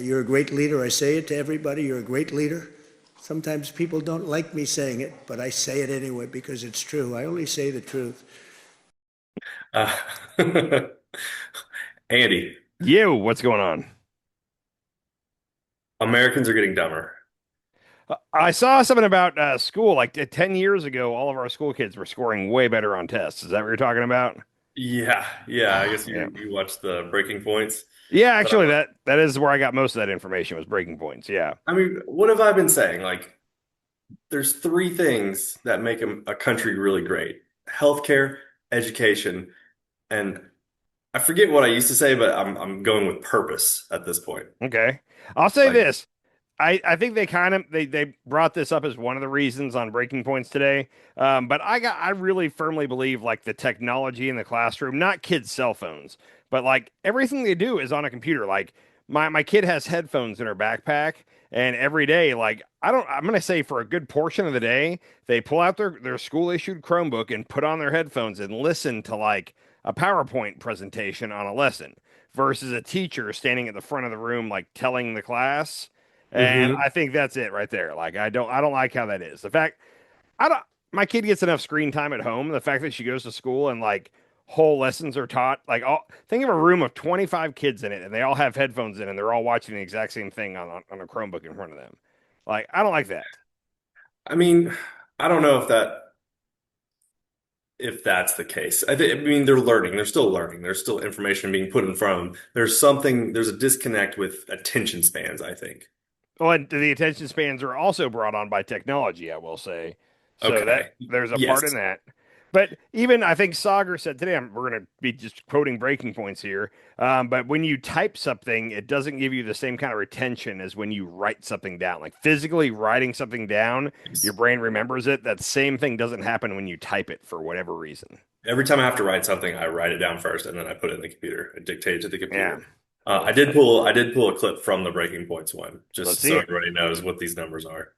You're a great leader. I say it to everybody. You're a great leader. Sometimes people don't like me saying it, but I say it anyway because it's true. I only say the truth. Uh, Andy, You, what's going on? Americans are getting dumber. I saw something about school. Like 10 years ago, all of our school kids were scoring way better on tests. Is that what you're talking about? Yeah, yeah. I guess Yeah. you watched the breaking points. Yeah, But actually, that is where I got most of that information was breaking points. Yeah. I mean, what have I been saying? Like, there's three things that make a country really great: healthcare, education, and I forget what I used to say, but I'm going with purpose at this point. Okay. I'll say Like, this. I think they kind of they brought this up as one of the reasons on breaking points today. But I really firmly believe like the technology in the classroom, not kids' cell phones, but like everything they do is on a computer. Like my kid has headphones in her backpack, and every day, like I'm gonna say for a good portion of the day, they pull out their school issued Chromebook and put on their headphones and listen to like a PowerPoint presentation on a lesson versus a teacher standing at the front of the room like telling the class. And hmm I think that's it right there. Like I don't like how that is. The fact I don't my kid gets enough screen time at home. The fact that she goes to school and like whole lessons are taught, like all think of a room of 25 kids in it and they all have headphones in and they're all watching the exact same thing on a Chromebook in front of them. Like I don't like that. I mean, I don't know if that's the case. I mean, they're learning. They're still learning. There's still information being put in front of them. There's a disconnect with attention spans, I think. Well, and the attention spans are also brought on by technology, I will say. So that Okay. there's a part in Yes. that. But even I think Sagar said today, we're going to be just quoting breaking points here. But when you type something, it doesn't give you the same kind of retention as when you write something down. Like physically writing something down, your brain remembers it. That same thing doesn't happen when you type it for whatever reason. Every time I have to write something, I write it down first and then I put it in the computer. I dictate it to the Yeah. computer. So I did pull a clip from the breaking points one, let's just see so it. everybody knows what these numbers are.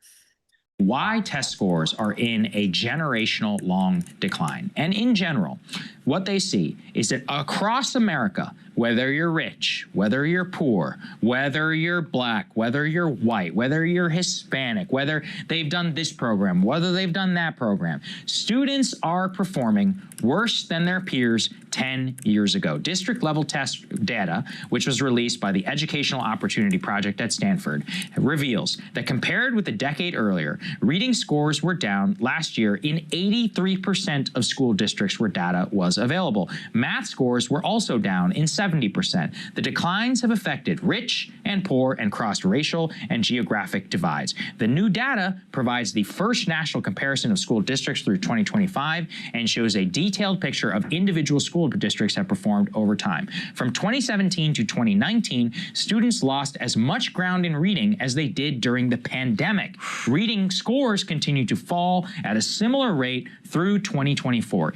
Why test scores are in a generational long decline. And in general, what they see is that across America, whether you're rich, whether you're poor, whether you're black, whether you're white, whether you're Hispanic, whether they've done this program, whether they've done that program, students are performing worse than their peers 10 years ago. District level test data, which was released by the Educational Opportunity Project at Stanford, reveals that compared with a decade earlier, reading scores were down last year in 83% of school districts where data was available. Math scores were also down in 70%. The declines have affected rich and poor and crossed racial and geographic divides. The new data provides the first national comparison of school districts through 2025 and shows a detailed picture of individual school districts have performed over time. From 2017 to 2019, students lost as much ground in reading as they did during the pandemic. Reading scores continue to fall at a similar rate through 2024.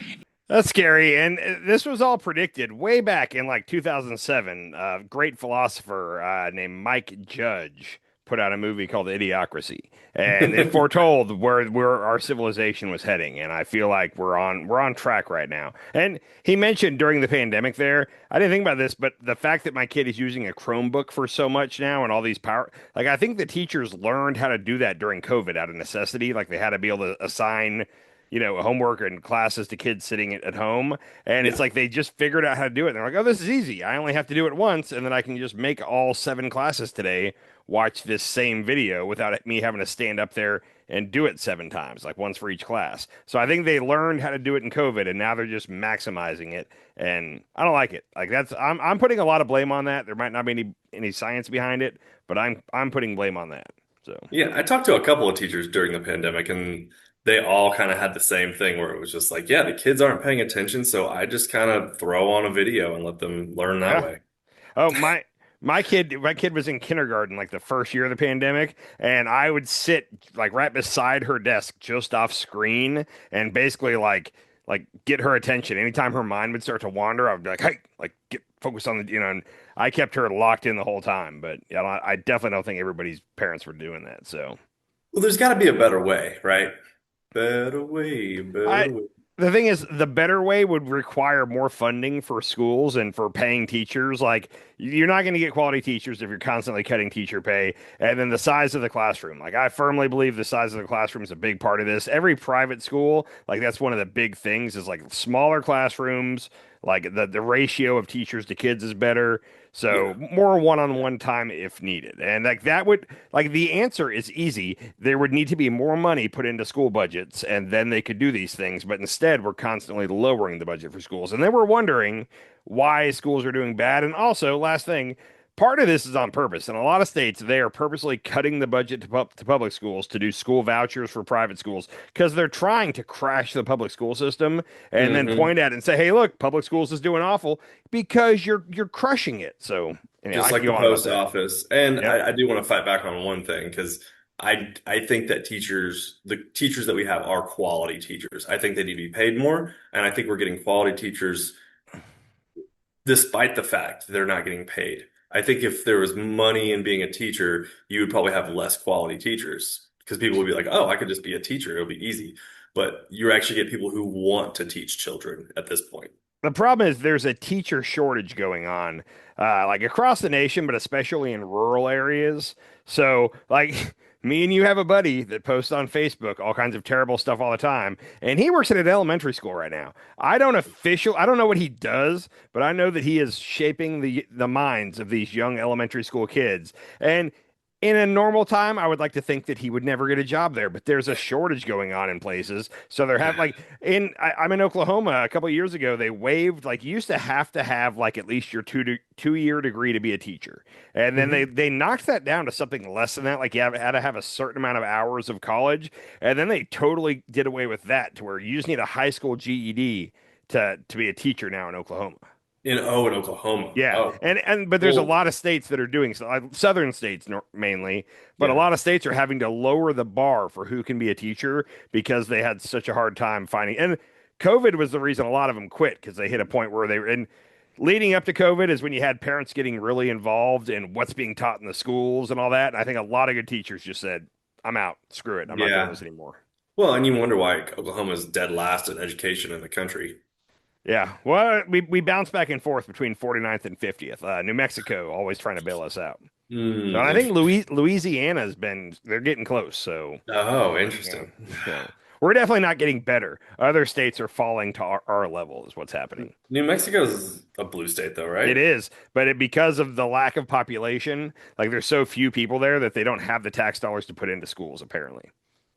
That's scary. And this was all predicted way back in like 2007. A great philosopher named Mike Judge put out a movie called Idiocracy, and it foretold where our civilization was heading. And I feel like we're on track right now. And he mentioned during the pandemic there, I didn't think about this, but the fact that my kid is using a Chromebook for so much now and all these power, like I think the teachers learned how to do that during COVID out of necessity. Like they had to be able to assign homework and classes to kids sitting at home. And it's Yeah. like they just figured out how to do it. And they're like, oh, this is easy. I only have to do it once, and then I can just make all 7 classes today watch this same video without me having to stand up there and do it 7 times, like once for each class. So I think they learned how to do it in COVID, and now they're just maximizing it. And I don't like it. Like I'm putting a lot of blame on that. There might not be any science behind it, but I'm putting blame on that. So Yeah, I talked to a couple of teachers during the pandemic and they all kind of had the same thing where it was just like, yeah, the kids aren't paying attention, so I just kind of throw on a video and let them learn that yeah. way. Oh, my kid was in kindergarten like the first year of the pandemic, and I would sit like right beside her desk just off screen and basically like get her attention. Anytime her mind would start to wander, I would be like, "Hey, like get focused on the," and I kept her locked in the whole time. But yeah, I definitely don't think everybody's parents were doing that. So Well, there's got to be a better way, right? Better way, better I way. The thing is, the better way would require more funding for schools and for paying teachers. Like, you're not going to get quality teachers if you're constantly cutting teacher pay. And then the size of the classroom. Like, I firmly believe the size of the classroom is a big part of this. Every private school, like, that's one of the big things is like smaller classrooms, like the ratio of teachers to kids is better. So Yeah. more one-on-one time if needed. And like that would like the answer is easy. There would need to be more money put into school budgets and then they could do these things. But instead, we're constantly lowering the budget for schools. And then we're wondering why schools are doing bad. And also, last thing, part of this is on purpose. In a lot of states, they are purposely cutting the budget to public schools to do school vouchers for private schools because they're trying to crash the public school system and then Hmm. point at it and say, "Hey, look, public schools is doing awful because you're crushing it." So, Just I can like the go on about post that. office. And Yep. I do want to fight back on one thing because I think that the teachers that we have are quality teachers. I think they need to be paid more, and I think we're getting quality teachers despite the fact they're not getting paid. I think if there was money in being a teacher, you would probably have less quality teachers because people would be like, "Oh, I could just be a teacher. It'll be easy." But you actually get people who want to teach children at this point. The problem is there's a teacher shortage going on, like across the nation, but especially in rural areas. So, like, me and you have a buddy that posts on Facebook all kinds of terrible stuff all the time, and he works at an elementary school right now. I don't know what he does, but I know that he is shaping the minds of these young elementary school kids. And in a normal time, I would like to think that he would never get a job there, but there's a shortage going on in places. So they're have like I'm in Oklahoma a couple of years ago. They waived like you used to have like at least your 2 year degree to be a teacher, and then Mhm. they knocked that down to something less than that. Like had to have a certain amount of hours of college, and then they totally did away with that to where you just need a high school GED to be a teacher now in Oklahoma. In Oklahoma. Yeah, Oh, and but there's a well, lot of states that are doing so, southern states mainly, but a yeah. lot of states are having to lower the bar for who can be a teacher because they had such a hard time finding. And COVID was the reason a lot of them quit because they hit a point where they were in. Leading up to COVID is when you had parents getting really involved in what's being taught in the schools and all that. And I think a lot of good teachers just said, "I'm out. Screw it. I'm not doing Yeah. this anymore." Well, and you wonder why Oklahoma's dead last in education in the country. Yeah, well, we bounce back and forth between 49th and 50th. New Mexico always trying to bail us out. So and I think Interesting. Louisiana's been they're getting close. So Oh, yeah, interesting. so we're definitely not getting better. Other states are falling to our level is what's happening. New Mexico's a blue state, though, It right? is, but because of the lack of population, like there's so few people there that they don't have the tax dollars to put into schools. Apparently,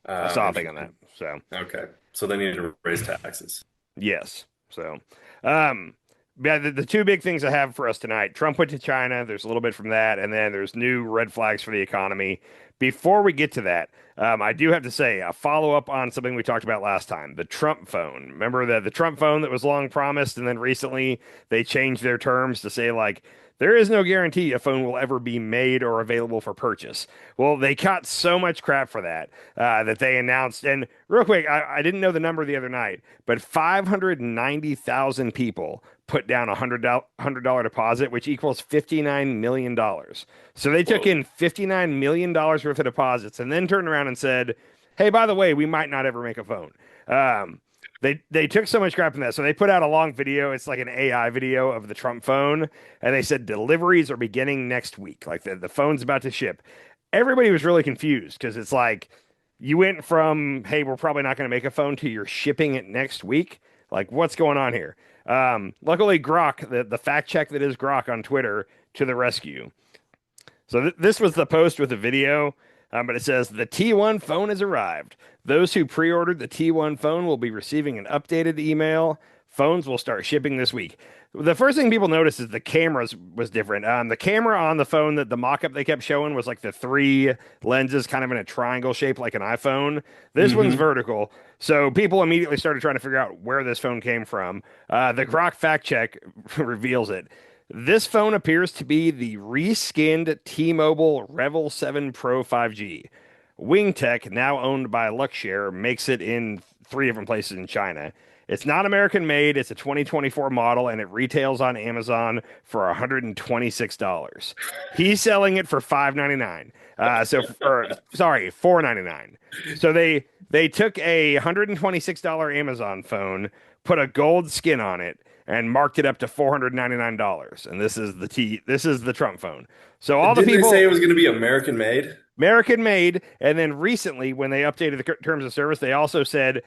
I saw a thing on that. Interesting. So Okay. So they need to raise taxes. yes. So, um, yeah, the two big things I have for us tonight. Trump went to China. There's a little bit from that, and then there's new red flags for the economy. Before we get to that, I do have to say a follow up on something we talked about last time, the Trump phone. Remember the Trump phone that was long promised, and then recently they changed their terms to say like there is no guarantee a phone will ever be made or available for purchase. Well, they caught so much crap for that that they announced. And real quick, I didn't know the number the other night, but 590,000 people put down a $100 deposit, which equals $59 million. So they took Whoa. in $59 million worth of deposits and then turned around and said, "Hey, by the way, we might not ever make a phone." Um, they took so much crap in that, so they put out a long video. It's like an AI video of the Trump phone, and they said deliveries are beginning next week. Like the phone's about to ship. Everybody was really confused because it's like you went from, "Hey, we're probably not going to make a phone," to "You're shipping it next week." Like, what's going on here? Luckily, Grok, the fact check that is Grok on Twitter, to the rescue. So this was the post with the video, but it says the T1 phone has arrived. Those who pre-ordered the T1 phone will be receiving an updated email. Phones will start shipping this week. The first thing people noticed is the cameras was different. The camera on the phone that the mock-up they kept showing was like the three lenses kind of in a triangle shape like an iPhone. This one's Hmm. vertical. So people immediately started trying to figure out where this phone came from. The Grok fact check reveals it. This phone appears to be the reskinned T-Mobile Revel 7 Pro 5G. WingTech, now owned by Luxshare, makes it in three different places in China. It's not American made. It's a 2024 model, and it retails on Amazon for $126. He's selling it for $5.99. Sorry, $4.99. So they took a $126 Amazon phone, put a gold skin on it, and marked it up to $499. And this is the Trump phone. So all the Didn't they people say it was going to be American made? American made, and then recently when they updated the terms of service, they also said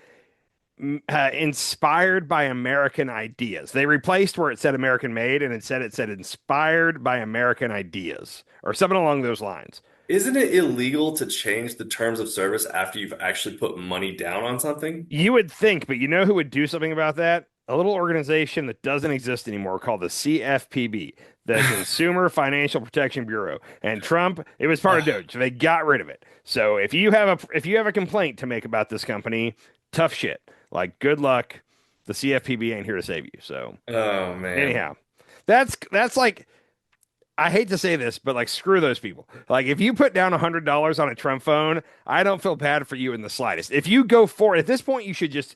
inspired by American ideas. They replaced where it said American made, and it said inspired by American ideas or something along those lines. Isn't it illegal to change the terms of service after you've actually put money down on something? You would think, but you know who would do something about that? A little organization that doesn't exist anymore called the CFPB, the Consumer Financial Protection Bureau. And Trump, it was part of DOJ. So they got rid of it. So if you have a complaint to make about this company, tough shit. Like good luck. The CFPB ain't here to save you. So Oh man. anyhow, that's like I hate to say this, but like screw those people. Like if you put down $100 on a Trump phone, I don't feel bad for you in the slightest. If you go for it at this point, you should just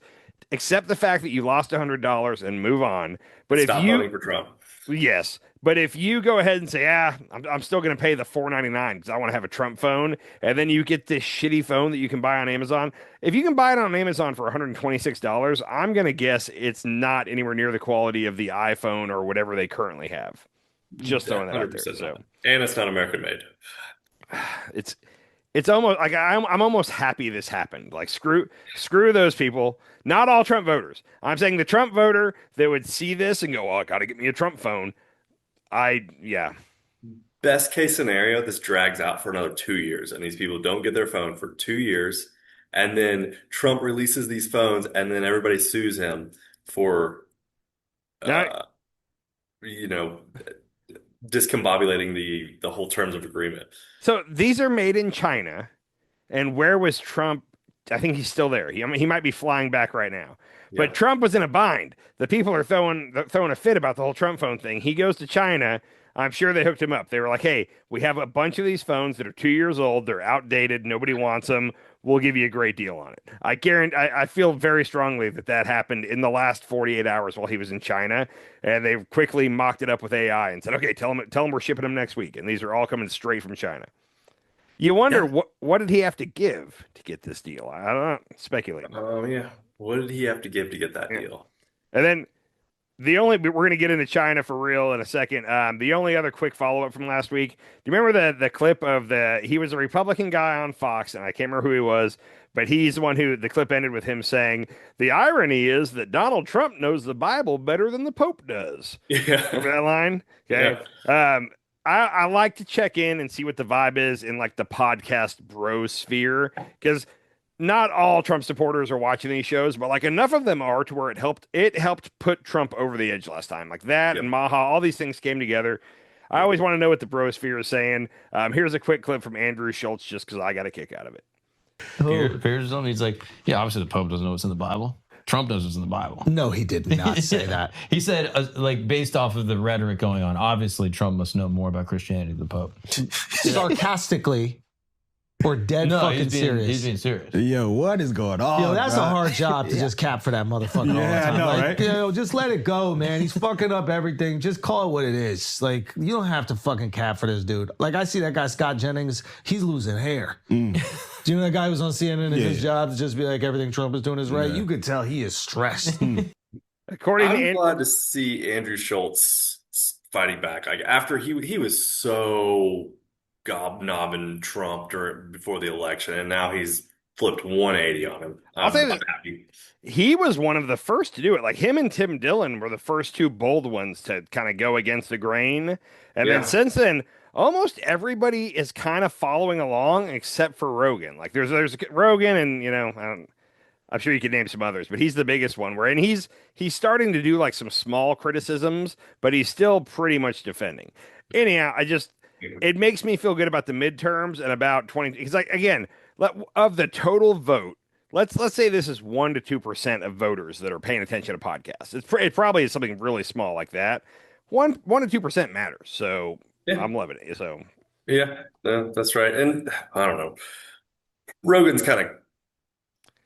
accept the fact that you lost $100 and move on. But Stop if you voting for Trump. yes, but if you go ahead and say, I'm still going to pay the $4.99 because I want to have a Trump phone, and then you get this shitty phone that you can buy on Amazon. If you can buy it on Amazon for $126, I'm going to guess it's not anywhere near the quality of the iPhone or whatever they currently have. Just throwing that out there. 100% So not. And it's not American made. it's almost like I'm almost happy this happened. Like screw those people. Not all Trump voters. I'm saying the Trump voter that would see this and go, "Oh, I got to get me a Trump phone." Yeah. Best case scenario, this drags out for another 2 years, and these people don't get their phone for 2 years, and then Trump releases these phones, and then everybody sues him for, Now, uh, you know, discombobulating the whole terms of agreement. so these are made in China, and where was Trump? I think he's still there. He might be flying back right now. Yeah. But Trump was in a bind. The people are throwing a fit about the whole Trump phone thing. He goes to China. I'm sure they hooked him up. They were like, "Hey, we have a bunch of these phones that are 2 years old. They're outdated. Nobody wants them. We'll give you a great deal on it." I guarantee. I feel very strongly that happened in the last 48 hours while he was in China, and they quickly mocked it up with AI and said, "Okay, tell him we're shipping them next week." And these are all coming straight from China. You wonder Yeah. what did he have to give to get this deal? I don't know. Speculate. Yeah. What did he have to give to get that Yeah. deal? And then we're going to get into China for real in a second. The only other quick follow up from last week. Do you remember the clip of he was a Republican guy on Fox, and I can't remember who he was, but he's the one who the clip ended with him saying, "The irony is that Donald Trump knows the Bible better than the Pope does." Yeah. Remember that line? Okay. I like to check in and see what the vibe is in like the podcast bro sphere because not all Trump supporters are watching these shows, but like enough of them are to where it helped put Trump over the edge last time. Like that and Maha, all these things came together. I always want to know what the bro sphere is saying. Here's a quick clip from Andrew Schultz just because I got a kick out of it. Here's something. He's like, yeah, obviously the Pope doesn't know what's in the Bible. Trump knows what's in the Bible. No, he did not say that. He said, like, based off of the rhetoric going on, obviously Trump must know more about Christianity than the Pope. Sarcastically or dead fucking serious. He's being serious. Yo, what is going on? Yo, that's bro? a hard job to just cap for that motherfucker all the Yeah, I time. know, Like, right? yo, just let it go, man. He's fucking up everything. Just call it what it is. Like, you don't have to fucking cap for this dude. Like, I see that guy, Scott Jennings, he's losing hair. Do you know that guy who's on CNN and his job to just be like, everything Trump is doing is right? Yeah. You could tell he is stressed. According to I'm glad to see Andrew Schultz fighting back. Like after he was so gobnobbing Trump before the election, and now he's flipped 180 on him. I'll say I'm that- happy. he was one of the first to do it. Like him and Tim Dillon were the first two bold ones to kind of go against the grain. And Yeah. then since then, almost everybody is kind of following along except for Rogan. Like there's Rogan and, I'm sure you could name some others, but he's the biggest one and he's starting to do like some small criticisms, but he's still pretty much defending. Anyhow, it makes me feel good about the midterms and about 20, because like, again, of the total vote, let's say this is 1% to 2% of voters that are paying attention to podcasts. It probably is something really small like that. 1% to 2% matters. So Yeah. I'm loving it. So Yeah, no, that's right. And I don't know. Rogan's kind of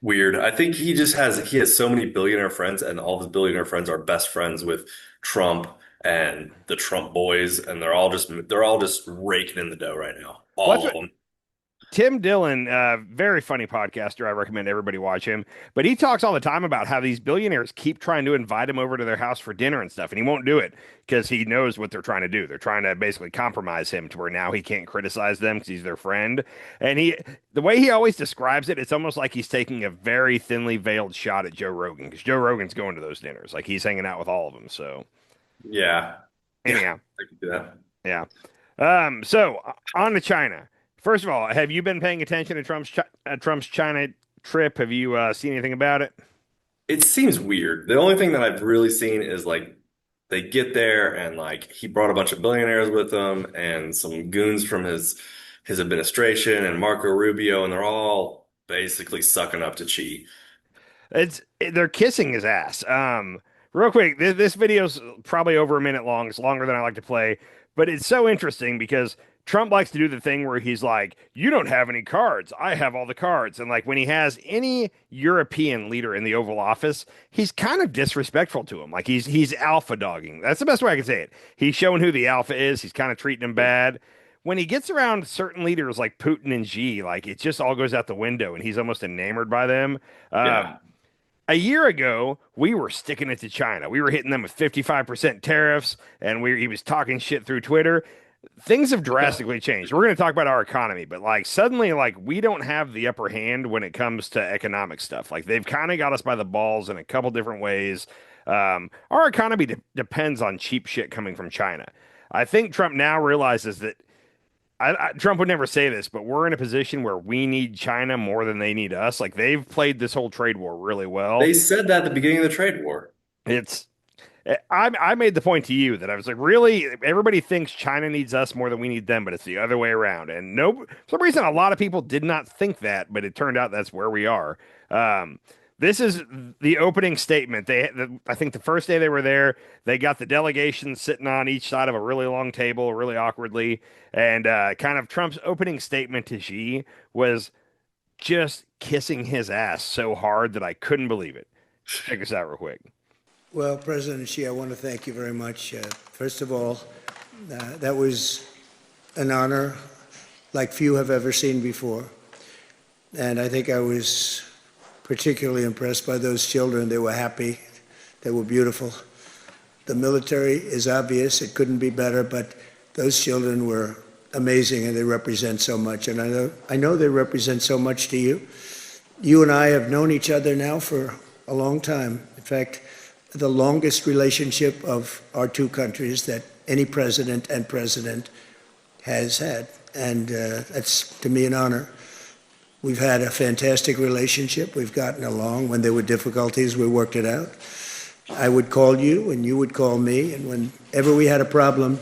weird. I think he has so many billionaire friends, and all of his billionaire friends are best friends with Trump and the Trump boys, and they're all just raking in the dough right now. Well, that's All of what them. Tim Dillon, very funny podcaster. I recommend everybody watch him. But he talks all the time about how these billionaires keep trying to invite him over to their house for dinner and stuff, and he won't do it because he knows what they're trying to do. They're trying to basically compromise him to where now he can't criticize them because he's their friend. And the way he always describes it, it's almost like he's taking a very thinly veiled shot at Joe Rogan because Joe Rogan's going to those dinners, like he's hanging out with all of them. So Yeah. Yeah. anyhow, I can do that. yeah. So on to China. First of all, have you been paying attention to Trump's China trip? Have you seen anything about it? It seems weird. The only thing that I've really seen is like they get there and like he brought a bunch of billionaires with him and some goons from his administration and Marco Rubio, and they're all basically sucking up to Xi. They're kissing his ass. Real quick, this video's probably over a minute long. It's longer than I like to play, but it's so interesting because Trump likes to do the thing where he's like, "You don't have any cards. I have all the cards." And like when he has any European leader in the Oval Office, he's kind of disrespectful to him. Like he's alpha dogging. That's the best way I can say it. He's showing who the alpha is. He's kind of treating him bad. When he gets around certain leaders like Putin and Xi, like it just all goes out the window, and he's almost enamored by them. Yeah. A year ago, we were sticking it to China. We were hitting them with 55% tariffs, and he was talking shit through Twitter. Things have drastically changed. We're going to talk about our economy, but like suddenly, like we don't have the upper hand when it comes to economic stuff. Like they've kind of got us by the balls in a couple different ways. Our economy depends on cheap shit coming from China. I think Trump now realizes that Trump would never say this, but we're in a position where we need China more than they need us. Like they've played this whole trade war really well. They said that at the beginning of the trade war. It's I made the point to you that I was like, really, everybody thinks China needs us more than we need them, but it's the other way around. And no, for some reason, a lot of people did not think that, but it turned out that's where we are. This is the opening statement. I think the first day they were there, they got the delegation sitting on each side of a really long table, really awkwardly, and kind of Trump's opening statement to Xi was just kissing his ass so hard that I couldn't believe it. Check this out real quick. Well, President Xi, I want to thank you very much. First of all, that was an honor like few have ever seen before. And I think I was particularly impressed by those children. They were happy. They were beautiful. The military is obvious. It couldn't be better, but those children were amazing, and they represent so much. And I know they represent so much to you. You and I have known each other now for a long time. In fact, the longest relationship of our two countries that any president has had. And that's, to me, an honor. We've had a fantastic relationship. We've gotten along. When there were difficulties, we worked it out. I would call you, and you would call me. And whenever we had a problem,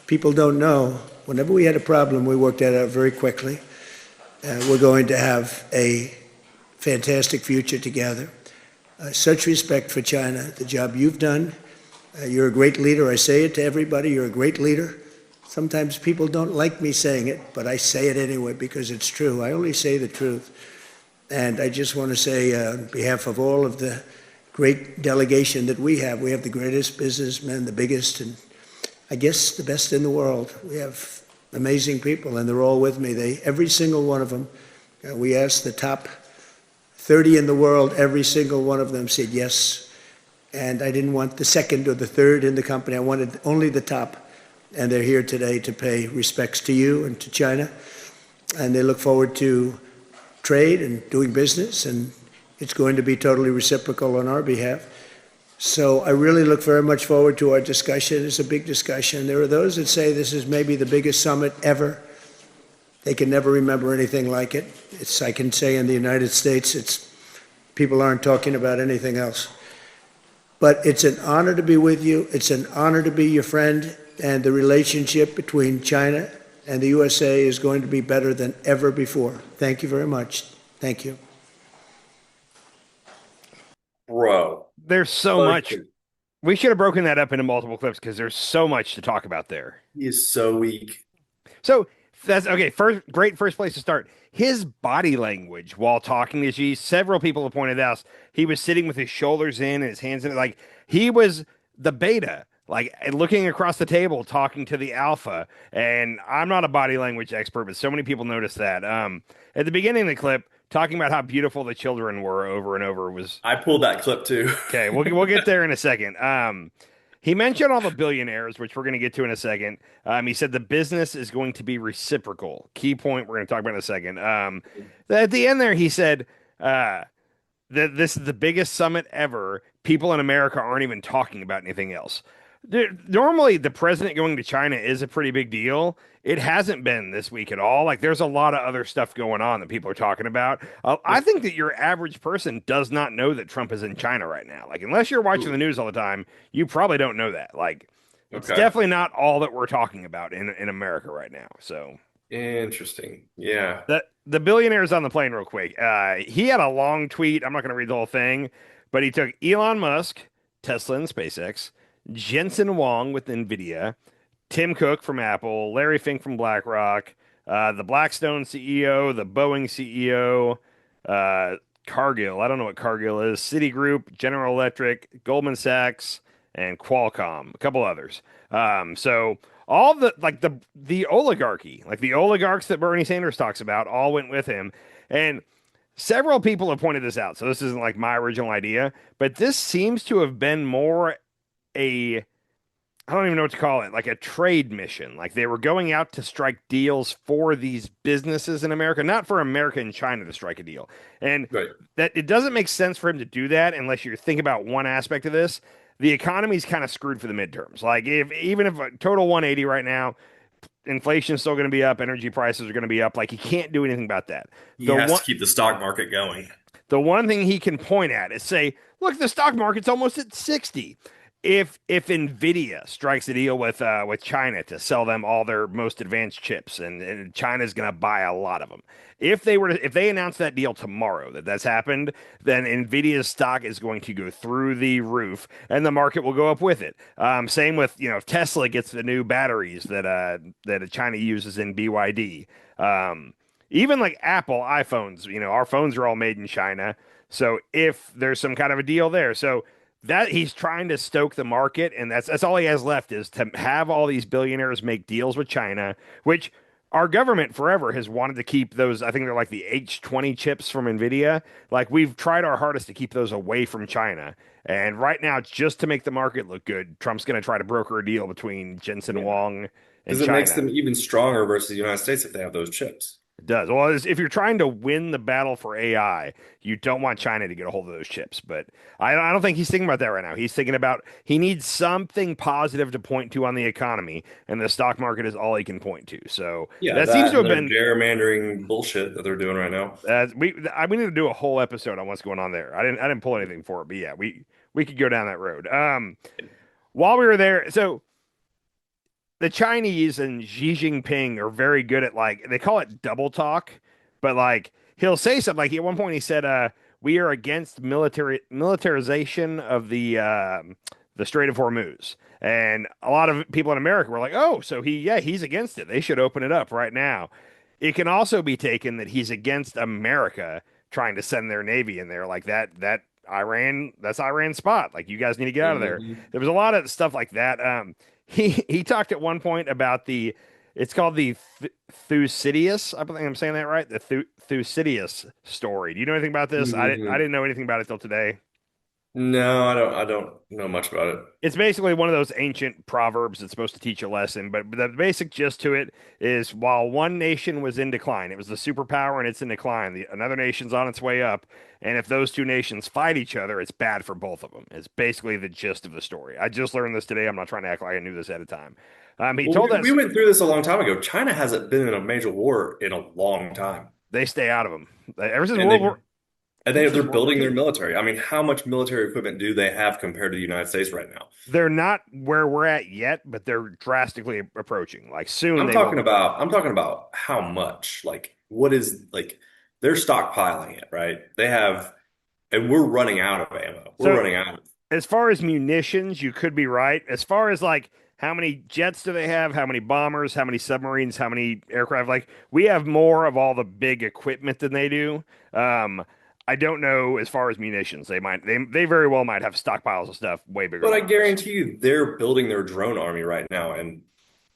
people don't know, whenever we had a problem, we worked that out very quickly. We're going to have a fantastic future together. Such respect for China, the job you've done. You're a great leader. I say it to everybody. You're a great leader. Sometimes people don't like me saying it, but I say it anyway because it's true. I only say the truth. And I just want to say on behalf of all of the great delegation that we have the greatest businessmen, the biggest, and I guess the best in the world. We have amazing people, and they're all with me. Every single one of them, we asked the top 30 in the world, every single one of them said yes. And I didn't want the second or the third in the company. I wanted only the top. And they're here today to pay respects to you and to China. And they look forward to trade and doing business. And it's going to be totally reciprocal on our behalf. So I really look very much forward to our discussion. It's a big discussion. There are those that say this is maybe the biggest summit ever. They can never remember anything like it. I can say in the United States, people aren't talking about anything else. But it's an honor to be with you. It's an honor to be your friend. And the relationship between China and the USA is going to be better than ever before. Thank you very much. Thank you. Bro. There's so much. We should have broken that up into multiple clips because there's so much to talk about there. He is so weak. So That's okay. First place to start. His body language while talking to Xi, several people have pointed out he was sitting with his shoulders in and his hands in, like he was the beta, like looking across the table, talking to the alpha. And I'm not a body language expert, but so many people noticed that. At the beginning of the clip, talking about how beautiful the children were over and over was I pulled that clip too. okay. We'll get there in a second. He mentioned all the billionaires, which we're going to get to in a second. He said the business is going to be reciprocal. Key point we're going to talk about in a second. At the end there, he said that this is the biggest summit ever. People in America aren't even talking about anything else. Normally, the president going to China is a pretty big deal. It hasn't been this week at all. Like, there's a lot of other stuff going on that people are talking about. I think that your average person does not know that Trump is in China right now. Like, unless you're watching the news all the time, you probably don't know that. Like, it's Okay. definitely not all that we're talking about in America right now. So, Interesting. Yeah. the billionaires on the plane, real quick. He had a long tweet. I'm not going to read the whole thing, but he took Elon Musk, Tesla and SpaceX, Jensen Huang with NVIDIA, Tim Cook from Apple, Larry Fink from BlackRock, the Blackstone CEO, the Boeing CEO, Cargill. I don't know what Cargill is. Citigroup, General Electric, Goldman Sachs, and Qualcomm. A couple others. So all the oligarchy, like the oligarchs that Bernie Sanders talks about, all went with him. And several people have pointed this out. So this isn't like my original idea, but this seems to have been more I don't even know what to call it, like a trade mission. Like they were going out to strike deals for these businesses in America, not for America and China to strike a deal. And Right. that it doesn't make sense for him to do that unless you think about one aspect of this. The economy's kind of screwed for the midterms. Like even if a total 180 right now, inflation's still going to be up, energy prices are going to be up. Like he can't do anything about that. He The has one to keep the stock market going. the one thing he can point at is say, look, the stock market's almost at 60. If Nvidia strikes a deal with China to sell them all their most advanced chips, and China's going to buy a lot of them, if they announce that deal tomorrow that's happened, then Nvidia's stock is going to go through the roof, and the market will go up with it. Same with if Tesla gets the new batteries that China uses in BYD. Even like Apple iPhones, our phones are all made in China. So if there's some kind of a deal there, so that he's trying to stoke the market, and that's all he has left is to have all these billionaires make deals with China, which our government forever has wanted to keep those. I think they're like the H20 chips from Nvidia. Like we've tried our hardest to keep those away from China. And right now, just to make the market look good, Trump's going to try to broker a deal between Jensen Huang and Because it China. makes them even stronger versus the United States if they have those chips. It does. Well, if you're trying to win the battle for AI, you don't want China to get a hold of those chips. But I don't think he's thinking about that right now. He's thinking about he needs something positive to point to on the economy, and the stock market is all he can point to. So Yeah, that seems to have and been their gerrymandering bullshit that they're doing right now. we need to do a whole episode on what's going on there. I didn't pull anything for it, but yeah, we could go down that road. While we were there, so the Chinese and Xi Jinping are very good at like they call it double talk, but like he'll say something like at one point he said, "We are against militarization of the Strait of Hormuz," and a lot of people in America were like, "Oh, so he's against it. They should open it up right now." It can also be taken that he's against America trying to send their navy in there like that. That's Iran's spot. Like you guys need to get out of there. There was a lot of stuff like that. He talked at one point about it's called the Thucydides. I think I'm saying that right. The Thucydides story. Do you know anything about this? I didn't know anything about it till today. No, I don't know much about it. It's basically one of those ancient proverbs that's supposed to teach a lesson, but the basic gist to it is while one nation was in decline, it was the superpower and it's in decline. Another nation's on its way up, and if those two nations fight each other, it's bad for both of them. It's basically the gist of the story. I just learned this today. I'm not trying to act like I knew this ahead of time. We went through this a long time ago. China hasn't been in a major war in a long time. They stay out of them. Ever since And World War. And they're building their military. I mean, how much military equipment do they have compared to the United States right now? They're not where we're at yet, but they're drastically approaching. Like soon, I'm talking about how much. Like, what is like they're stockpiling it, right? They have, and we're running out of ammo. We're running out. As far as munitions, you could be right. As far as like how many jets do they have? How many bombers? How many submarines? How many aircraft? Like we have more of all the big equipment than they do. I don't know as far as munitions. They very well might have stockpiles of stuff way bigger But I than ours. guarantee you they're building their drone army right now, and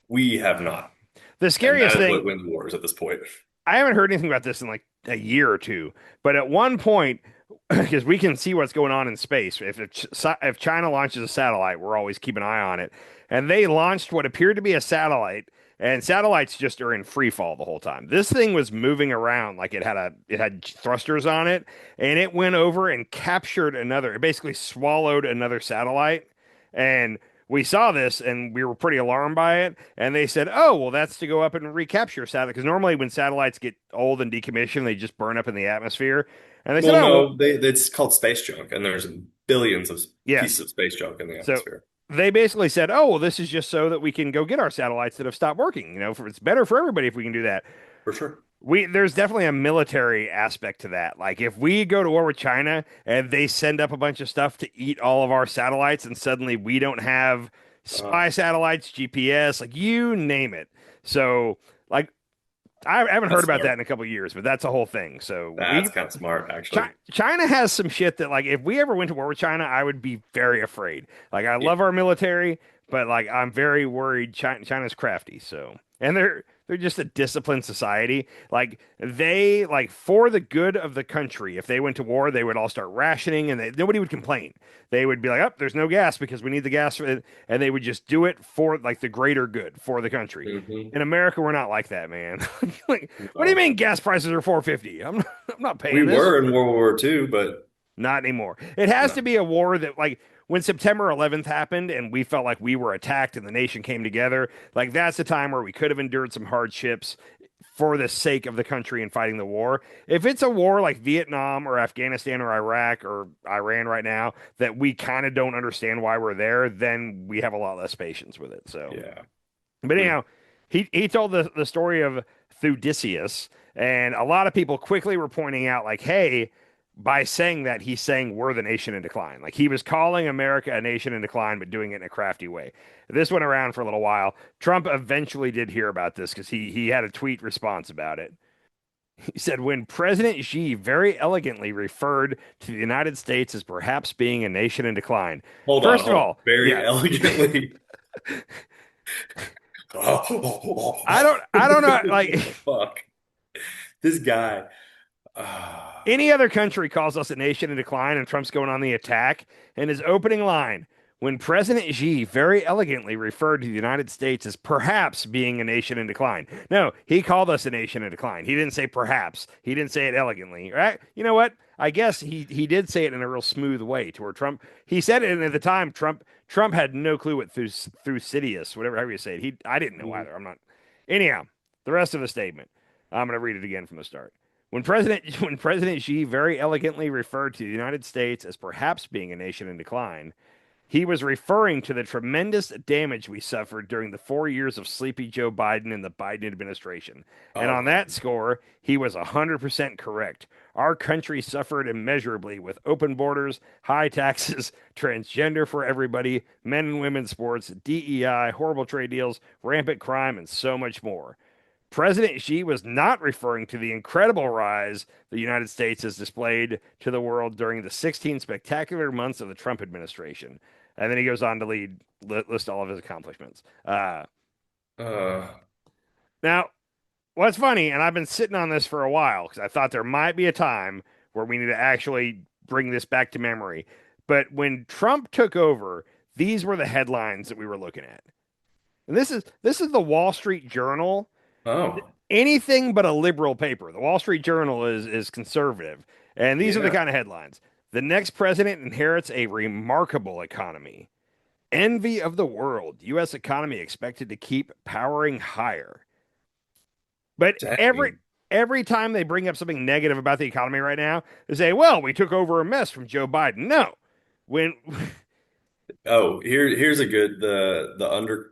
we have not. The And scariest that is thing, what wins wars at this point. I haven't heard anything about this in like a year or two, but at one point, because we can see what's going on in space. If China launches a satellite, we're always keep an eye on it. And they launched what appeared to be a satellite, and satellites just are in free fall the whole time. This thing was moving around like it had thrusters on it, and it went over and captured another. It basically swallowed another satellite, and we saw this and we were pretty alarmed by it. And they said, "Oh, well, that's to go up and recapture satellite." Because normally when satellites get old and decommissioned, they just burn up in the atmosphere. And they said, Well, "Oh, well, no, it's called space junk, and there's billions of pieces yes." of space junk in the So atmosphere. they basically said, "Oh, well, this is just so that we can go get our satellites that have stopped working. It's better for everybody if we can do that." For sure. There's definitely a military aspect to that. Like if we go to war with China and they send up a bunch of stuff to eat all of our satellites, and suddenly we don't have Uh, spy satellites, GPS, like you name it. So like I haven't heard that's about that smart. in a couple of years, but that's a whole thing. So That's kind of smart, actually. China has some shit that like if we ever went to war with China, I would be very afraid. Like I Yeah. love our military, but like I'm very worried China's crafty. So and they're just a disciplined society. Like they like for the good of the country, if they went to war, they would all start rationing and nobody would complain. They would be like, "Oh, there's no gas because we need the gas," and they would just do it for like the greater good for the country. Hmm. In America, we're not like that, man. Like, what do you No. mean gas prices are 450? I'm not We paying this. were in World War II, but Not anymore. It has no. to be a war that like when September 11th happened and we felt like we were attacked and the nation came together, like that's the time where we could have endured some hardships for the sake of the country and fighting the war. If it's a war like Vietnam or Afghanistan or Iraq or Iran right now that we kind of don't understand why we're there, then we have a lot less patience with it. So Yeah. but Hmm. anyhow, he told the story of Thudisius, and a lot of people quickly were pointing out, like, hey, by saying that, he's saying we're the nation in decline. Like he was calling America a nation in decline, but doing it in a crafty way. This went around for a little while. Trump eventually did hear about this because he had a tweet response about it. He said, when President Xi very elegantly referred to the United States as perhaps being a nation in decline. Hold on, First of hold on. all, Very yeah, elegantly. I don't know, like Fuck. This guy. Ah. any other country calls us a nation in decline, and Trump's going on the attack. And his opening line, when President Xi very elegantly referred to the United States as perhaps being a nation in decline. No, he called us a nation in decline. He didn't say perhaps. He didn't say it elegantly. Right? You know what? I guess he did say it in a real smooth way to where Trump. He said it, and at the time, Trump had no clue what Thucydides, whatever however you say it. I didn't know either. I'm not. Anyhow, the rest of the statement. I'm going to read it again from the start. When President Xi very elegantly referred to the United States as perhaps being a nation in decline, he was referring to the tremendous damage we suffered during the 4 years of sleepy Joe Biden and the Biden administration. And on Okay. that score, he was 100% correct. Our country suffered immeasurably with open borders, high taxes, transgender for everybody, men and women's sports, DEI, horrible trade deals, rampant crime, and so much more. President Xi was not referring to the incredible rise the United States has displayed to the world during the 16 spectacular months of the Trump administration. And then he goes on to list all of his accomplishments. Uh, Now, what's funny, and I've been sitting on this for a while because I thought there might be a time where we need to actually bring this back to memory. But when Trump took over, these were the headlines that we were looking at. And this is the Wall Street Journal, oh, anything but a liberal paper. The Wall Street Journal is conservative, and these are the yeah. kind of headlines. The next president inherits a remarkable economy. Envy of the world. U.S. economy expected to keep powering higher. But Dang. every time they bring up something negative about the economy right now, they say, "Well, we took over a mess from Joe Biden." No, when Oh, here's a good the under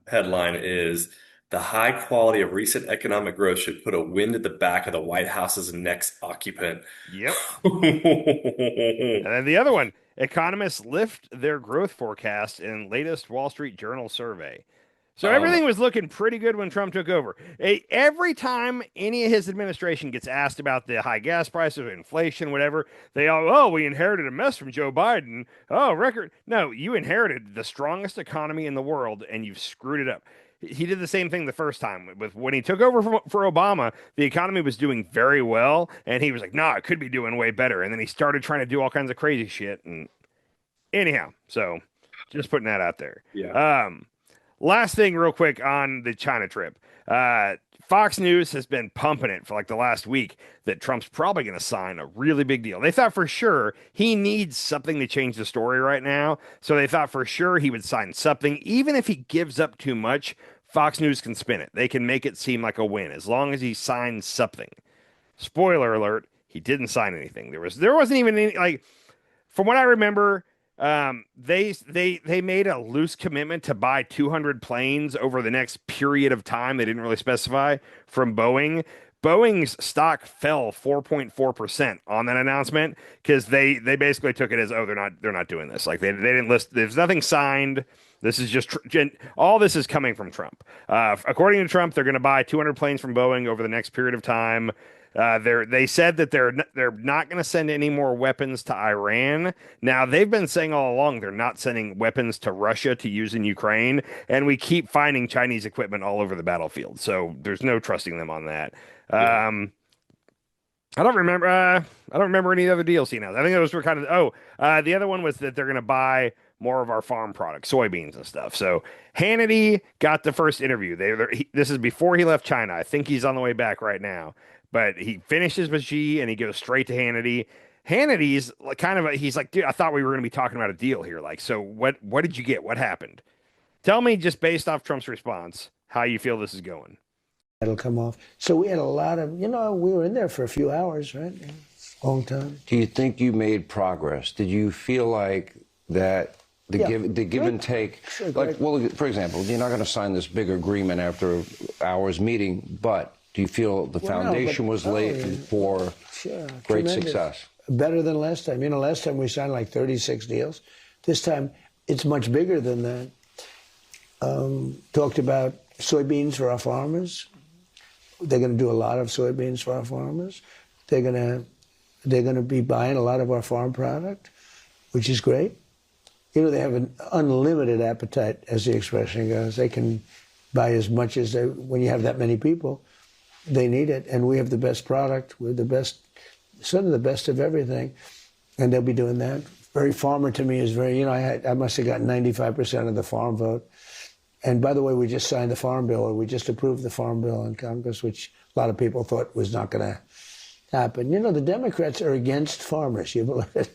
headline is the high quality of recent economic growth should put a wind at the back of the White House's next occupant. yep. And then the other one, Economists lift their growth forecast in latest Wall Street Journal survey. So Oh my. everything was looking pretty good when Trump took over. Every time any of his administration gets asked about the high gas prices, inflation, whatever, they all, oh, we inherited a mess from Joe Biden. Oh, record. No, you inherited the strongest economy in the world and you've screwed it up. He did the same thing the first time with when he took over for Obama. The economy was doing very well, and he was like, "No, it could be doing way better." And then he started trying to do all kinds of crazy shit. And anyhow, so just putting that out there. Yeah. Last thing, real quick on the China trip. Fox News has been pumping it for like the last week that Trump's probably going to sign a really big deal. They thought for sure he needs something to change the story right now. So they thought for sure he would sign something. Even if he gives up too much, Fox News can spin it. They can make it seem like a win as long as he signs something. Spoiler alert, he didn't sign anything. There wasn't even any, like, from what I remember, they made a loose commitment to buy 200 planes over the next period of time. They didn't really specify from Boeing. Boeing's stock fell 4.4% on that announcement because they basically took it as, oh, they're not doing this. Like they didn't list. There's nothing signed. This is just all this is coming from Trump. According to Trump, they're going to buy 200 planes from Boeing over the next period of time. They said that they're not going to send any more weapons to Iran. Now they've been saying all along they're not sending weapons to Russia to use in Ukraine, and we keep finding Chinese equipment all over the battlefield. So there's no trusting them on that. I don't remember. I don't remember any other deals he announced. I think those were kind of. The other one was that they're going to buy more of our farm products, soybeans and stuff. So Hannity got the first interview. This is before he left China. I think he's on the way back right now. But he finishes with Xi and he goes straight to Hannity. Hannity's like he's like, dude, I thought we were going to be talking about a deal here. Like, so what did you get? What happened? Tell me, just based off Trump's response, how you feel this is going. That'll come off. So we had a lot of, we were in there for a few hours, right? Long time. Do you think you made progress? Did you feel like that the give and take, Sure, like, well, for example, you're not going to sign this big agreement after hours meeting, but do you feel the foundation was laid for great tremendous. success? Better than last time. Last time we signed like 36 deals. This time it's much bigger than that. Talked about soybeans for our farmers. They're going to do a lot of soybeans for our farmers. They're going to be buying a lot of our farm product, which is great. They have an unlimited appetite, as the expression goes. They can buy as much as when you have that many people, they need it. And we have the best product. We're the best, sort of the best of everything. And they'll be doing that. Very farmer to me is very, I must have gotten 95% of the farm vote. And by the way, we just signed the farm bill, or we just approved the farm bill in Congress, which a lot of people thought was not going to happen. The Democrats are against farmers. You believe it?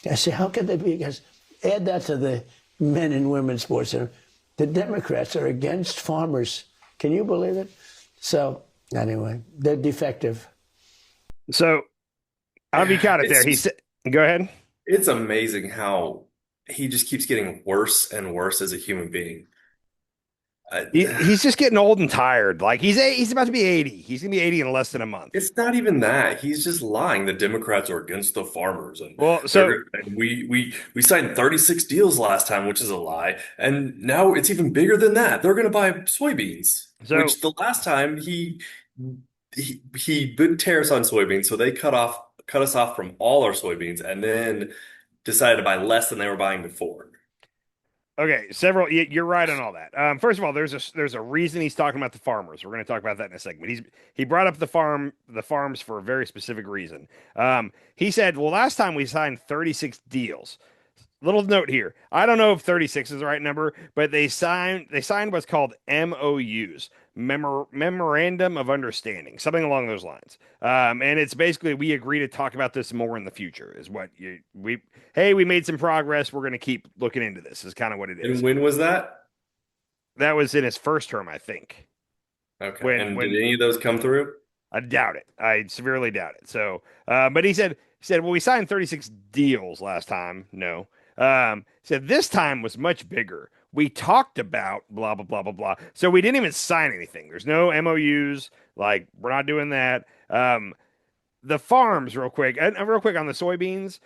I say, how can they be against? Add that to the men and women's sports center. The Democrats are against farmers. Can you believe it? So anyway, they're defective. So I'll be caught it there. He said, go ahead. It's amazing how he just keeps getting worse and worse as a human being. He's just getting old and tired. Like he's about to be 80. He's gonna be 80 in less than a month. It's not even that. He's just lying. The Democrats are against the farmers, and we signed 36 deals last time, which is a lie. And now it's even bigger than that. They're going to buy soybeans, which the last time he put tariffs on soybeans, so they cut us off from all our soybeans, and then decided to buy less than they were buying before. Okay, you're right on all that. First of all, there's a reason he's talking about the farmers. We're going to talk about that in a segment. He brought up the farms for a very specific reason. He said, well, last time we signed 36 deals. Little note here. I don't know if 36 is the right number, but they signed what's called MOUs, memorandum of understanding, something along those lines. And it's basically, we agree to talk about this more in the future is what we made some progress. We're going to keep looking into this is kind of what it is. And when was that? That was in his first term, I think. Okay. And did any of those come through? I doubt it. I severely doubt it. So, but he said, well, we signed 36 deals last time. No. Said this time was much bigger. We talked about blah, blah, blah, blah, blah. So we didn't even sign anything. There's no MOUs. Like, we're not doing that. the farms, real quick, real quick on the soybeans.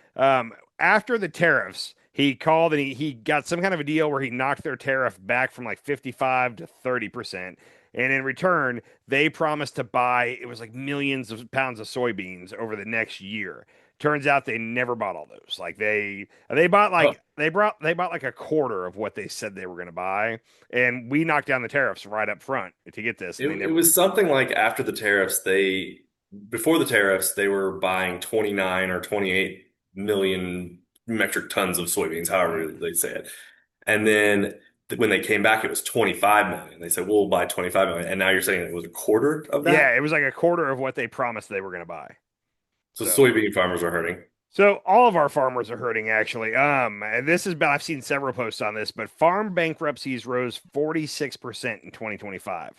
After the tariffs, he called and he got some kind of a deal where he knocked their tariff back from like 55 to 30%. And in return, they promised to buy, it was like millions of pounds of soybeans over the next year. Turns out they never bought all those. Like they bought Oh, like they bought like a quarter of what they said they were going to buy, and we knocked down the tariffs right up front to get this. And they it never. was something like after the tariffs, before the tariffs, they were buying 29 or 28 million metric tons of soybeans, however they say it. And then when they came back, it was 25 million. They said, we'll buy 25 million. And now you're saying it was a quarter of Yeah, that? it was like a quarter of what they promised they were going to buy. So So. soybean farmers are hurting. So all of our farmers are hurting actually. And this has been I've seen several posts on this, but farm bankruptcies rose 46% in 2025.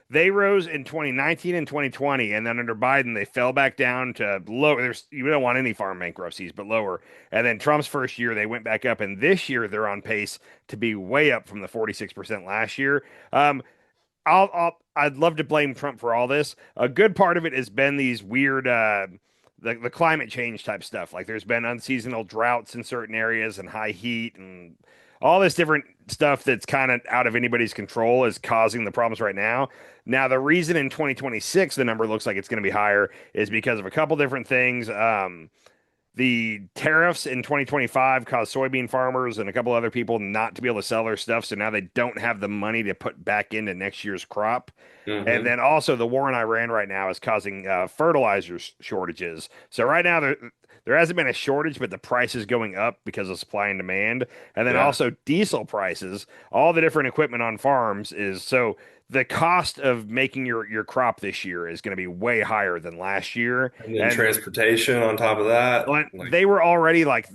They rose in 2019 and 2020, and then under Biden they fell back down to low. You don't want any farm bankruptcies, but lower. And then Trump's first year they went back up, and this year they're on pace to be way up from the 46% last year. I'd love to blame Trump for all this. A good part of it has been these weird the climate change type stuff. Like there's been unseasonal droughts in certain areas and high heat and all this different stuff that's kind of out of anybody's control is causing the problems right now. Now, the reason in 2026 the number looks like it's going to be higher is because of a couple different things. The tariffs in 2025 caused soybean farmers and a couple other people not to be able to sell their stuff. So now they don't have the money to put back into next year's crop. And then also the war in Iran right now is causing fertilizer shortages. So right now there hasn't been a shortage, but the price is going up because of supply and demand. And then also diesel prices, all the different equipment on farms is so the cost of making your crop this year is going to be way higher than last year. And then transportation on top of that. They were already like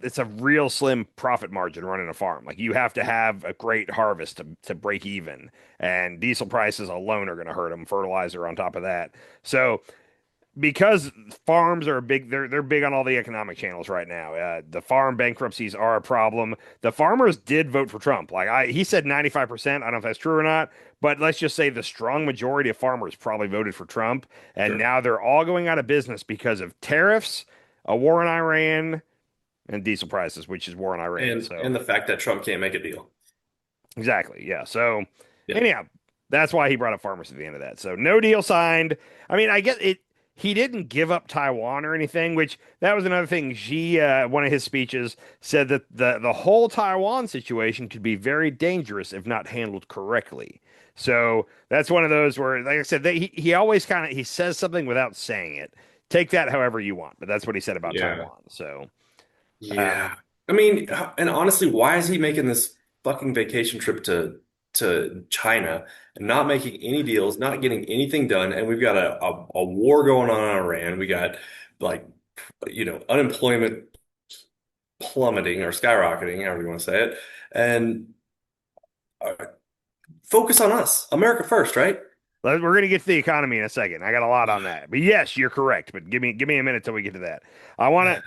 it's a real slim profit margin running a farm. Like you have to have a great harvest to break even, and diesel prices alone are going to hurt them. Fertilizer on top of that. So because farms are big, they're big on all the economic channels right now. The farm bankruptcies are a problem. The farmers did vote for Trump. He said 95%. I don't know if that's true or not, but let's just say the strong majority of farmers probably voted for Trump, and now they're all going out of business because of tariffs, a war in Iran, and diesel prices, which is war in Iran. And the fact that Trump can't make a deal. Exactly. Yeah. So anyhow, that's why he brought up farmers at the end of that. So no deal signed. I mean, I guess he didn't give up Taiwan or anything, which that was another thing. Xi, one of his speeches, said that the whole Taiwan situation could be very dangerous if not handled correctly. So that's one of those where, like I said, he always he says something without saying it. Take that however you want, but that's what he said about Taiwan. So I mean, and honestly, why is he making this fucking vacation trip to China and not making any deals, not getting anything done? And we've got a war going on in Iran. We got unemployment plummeting or skyrocketing, however you want to say it. And focus on us, America first, right? We're going to get to the economy in a second. I got a lot on that, but yes, you're correct. But give me a minute till we get to that. I want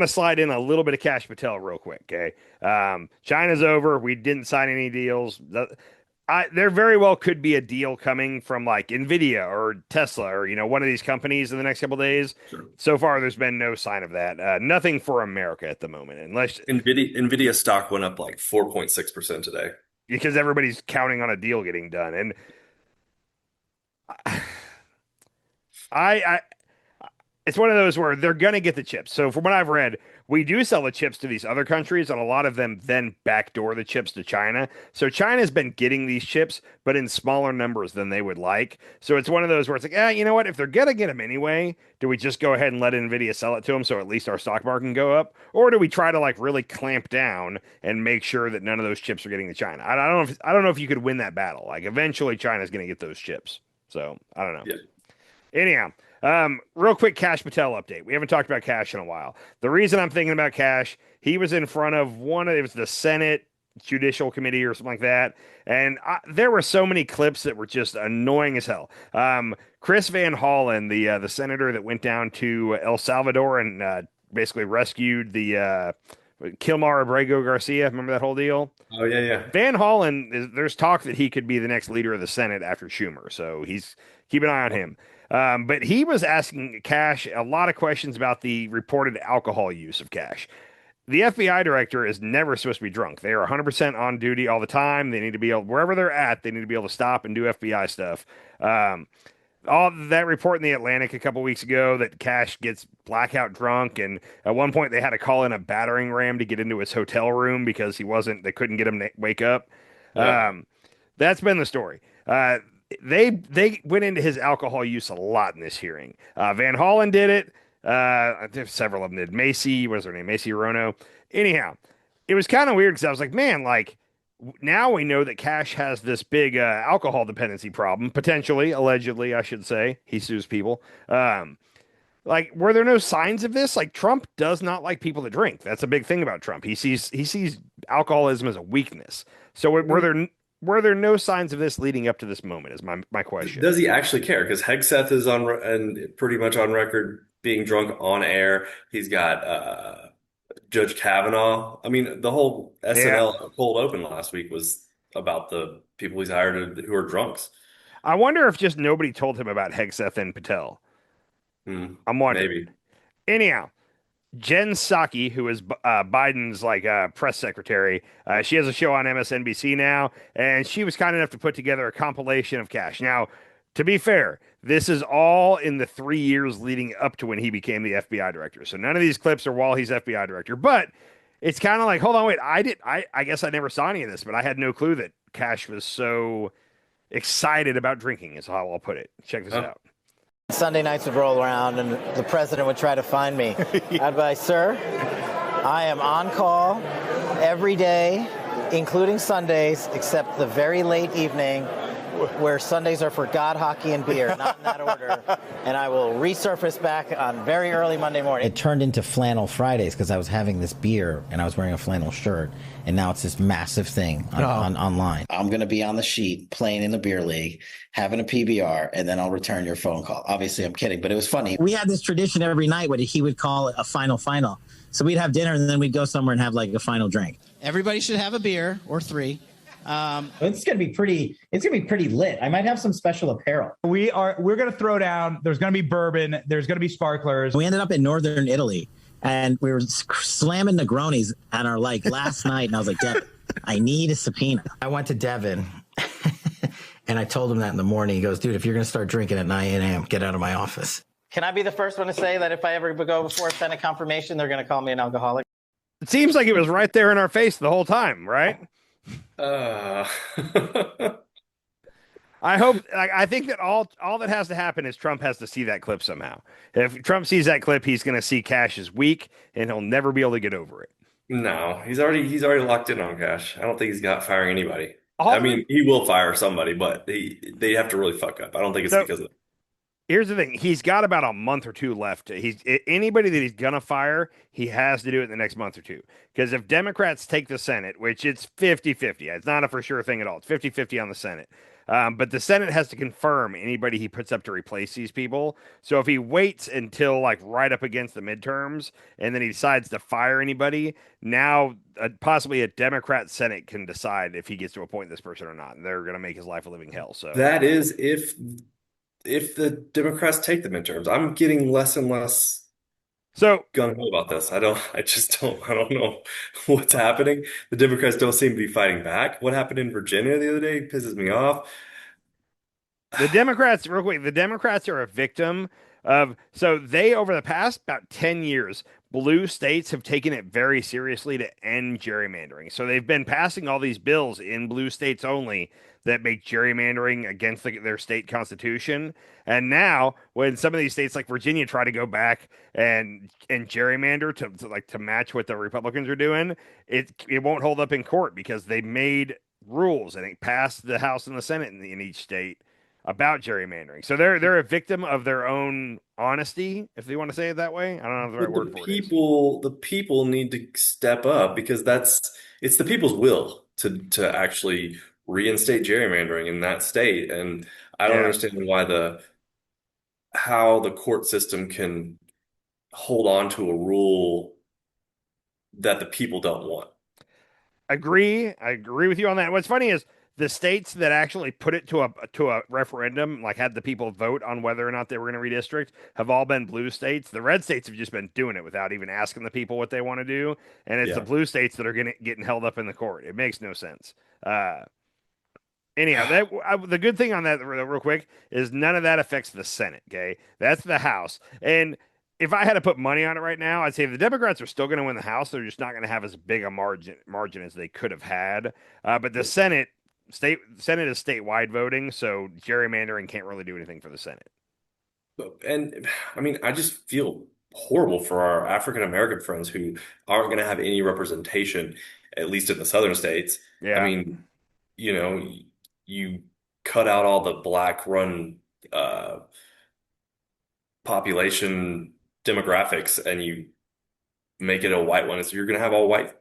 to slide in a little bit of Kash Patel real quick. Okay. China's over. We didn't sign any deals. There very well could be a deal coming from like Nvidia or Tesla or, one of these companies in the next couple of days. Sure. So far, there's been no sign of that. Nothing for America at the moment, unless Nvidia stock went up like 4.6% today because everybody's counting on a deal getting done. And it's one of those where they're going to get the chips. So from what I've read, we do sell the chips to these other countries, and a lot of them then backdoor the chips to China. So China's been getting these chips, but in smaller numbers than they would like. So it's one of those where it's like, you know what? If they're going to get them anyway, do we just go ahead and let NVIDIA sell it to them so at least our stock market can go up? Or do we try to like really clamp down and make sure that none of those chips are getting to China? I don't know if you could win that battle. Like eventually China's going to get those chips. So I don't know. Yeah. Anyhow, real quick Kash Patel update. We haven't talked about Kash in a while. The reason I'm thinking about Kash, he was in front of it was the Senate Judicial Committee or something like that. And there were so many clips that were just annoying as hell. Chris Van Hollen, the senator that went down to El Salvador and basically rescued the Kilmar Abrego Garcia. Remember that whole deal? Oh, yeah. Van Hollen, there's talk that he could be the next leader of the Senate after Schumer. So he's keep an eye on him. But he was asking Kash a lot of questions about the reported alcohol use of Kash. The FBI director is never supposed to be drunk. They are 100% on duty all the time. They need to be able, wherever they're at, they need to be able to stop and do FBI stuff. All that report in the Atlantic a couple weeks ago that Kash gets blackout drunk, and at one point they had to call in a battering ram to get into his hotel room because they couldn't get him to wake up. Yeah. That's been the story. They went into his alcohol use a lot in this hearing. Van Hollen did it. There's several of them did. Macy, what is her name? Macy Rono. Anyhow, it was kind of weird because I was like, man, like now we know that Kash has this big alcohol dependency problem, potentially, allegedly, I should say. He sues people. Like, were there no signs of this? Like, Trump does not like people to drink. That's a big thing about Trump. He sees alcoholism as a weakness. So were there no signs of this leading up to this moment? Is my question. Does he actually care? Because Hegseth is and pretty much on record being drunk on air. He's got Judge Kavanaugh. I mean, the whole SNL cold open last week was about the people he's hired who are drunks. I wonder if just nobody told him about Hegseth and Patel. I'm wondering. Maybe. Anyhow, Jen Psaki, who is Biden's press secretary, she has a show on MSNBC now, and she was kind enough to put together a compilation of Kash. Now, to be fair, this is all in the 3 years leading up to when he became the FBI director. So none of these clips are while he's FBI director, but it's kind of like, hold on, wait, I guess I never saw any of this, but I had no clue that Kash was so excited about drinking, is how I'll put it. Check this out. Sunday nights would roll around and the president would try to find me. I'd be like, sir, I am on call every day, including Sundays, except the very late evening where Sundays are for God, hockey, and beer, not in that order. And I will resurface back on very early Monday morning. It turned into Flannel Fridays because I was having this beer and I was wearing a flannel shirt. And now it's this massive thing online. I'm going to be on the sheet playing in the beer league, having a PBR, and then I'll return your phone call. Obviously, I'm kidding, but it was funny. We had this tradition every night where he would call it a final. So we'd have dinner and then we'd go somewhere and have like a final drink. Everybody should have a beer or three. It's going to be pretty lit. I might have some special apparel. We're going to throw down. There's going to be bourbon. There's going to be sparklers. We ended up in northern Italy and we were slamming Negronis at our last night. And I was like, Devin, I need a subpoena. I went to Devin and I told him that in the morning. He goes, dude, if you're going to start drinking at 9 a.m., get out of my office. Can I be the first one to say that if I ever go before Senate confirmation, they're going to call me an alcoholic? It seems like it was right there in our face the whole time, right? I think that all that has to happen is Trump has to see that clip somehow. If Trump sees that clip, he's going to see Kash as weak, and he'll never be able to get over it. No, he's already locked in on Kash. I don't think he's got firing anybody. I mean, he will fire somebody, but they have to really fuck up. I don't think it's because of. Here's the thing. He's got about a month or two left. Anybody that he's going to fire, he has to do it in the next month or two. Because if Democrats take the Senate, which it's 50-50, it's not a for sure thing at all. It's 50-50 on the Senate. But the Senate has to confirm anybody he puts up to replace these people. So if he waits until right up against the midterms and then he decides to fire anybody, now possibly a Democrat Senate can decide if he gets to appoint this person or not. And they're going to make his life a living hell. So that is if the Democrats take the midterms. I'm getting less and less gung-ho about this. I don't know what's happening. The Democrats don't seem to be fighting back. What happened in Virginia the other day pisses me off. The Democrats, real quick, the Democrats are a victim of, so they, over the past about 10 years, blue states have taken it very seriously to end gerrymandering. So they've been passing all these bills in blue states only that make gerrymandering against their state constitution. And now, when some of these states like Virginia try to go back and gerrymander to match what the Republicans are doing, it won't hold up in court because they made rules and it passed the House and the Senate in each state about gerrymandering. So they're a victim of their own honesty, if they want to say it that way. I don't know the right word for it. The people need to step up because it's the people's will to actually reinstate gerrymandering in that state. And I don't understand how the court system can hold on to a rule that the people don't want. I agree with you on that. What's funny is the states that actually put it to a referendum, like had the people vote on whether or not they were going to redistrict, have all been blue states. The red states have just been doing it without even asking the people what they want to do, and it's the Yeah. blue states that are getting held up in the court. It makes no sense. Anyhow, the good thing on that, real quick, is none of that affects the Senate. Okay, that's the House, and if I had to put money on it right now, I'd say the Democrats are still going to win the House. They're just not going to have as big a margin as they could have had. But the Senate is statewide voting, so gerrymandering can't really do anything for the Senate. And I mean, I just feel horrible for our African American friends who aren't going to have any representation, at least in the southern states. I Yeah. mean, you know, you cut out all the black run population demographics and you make it a white one. So you're going to have all white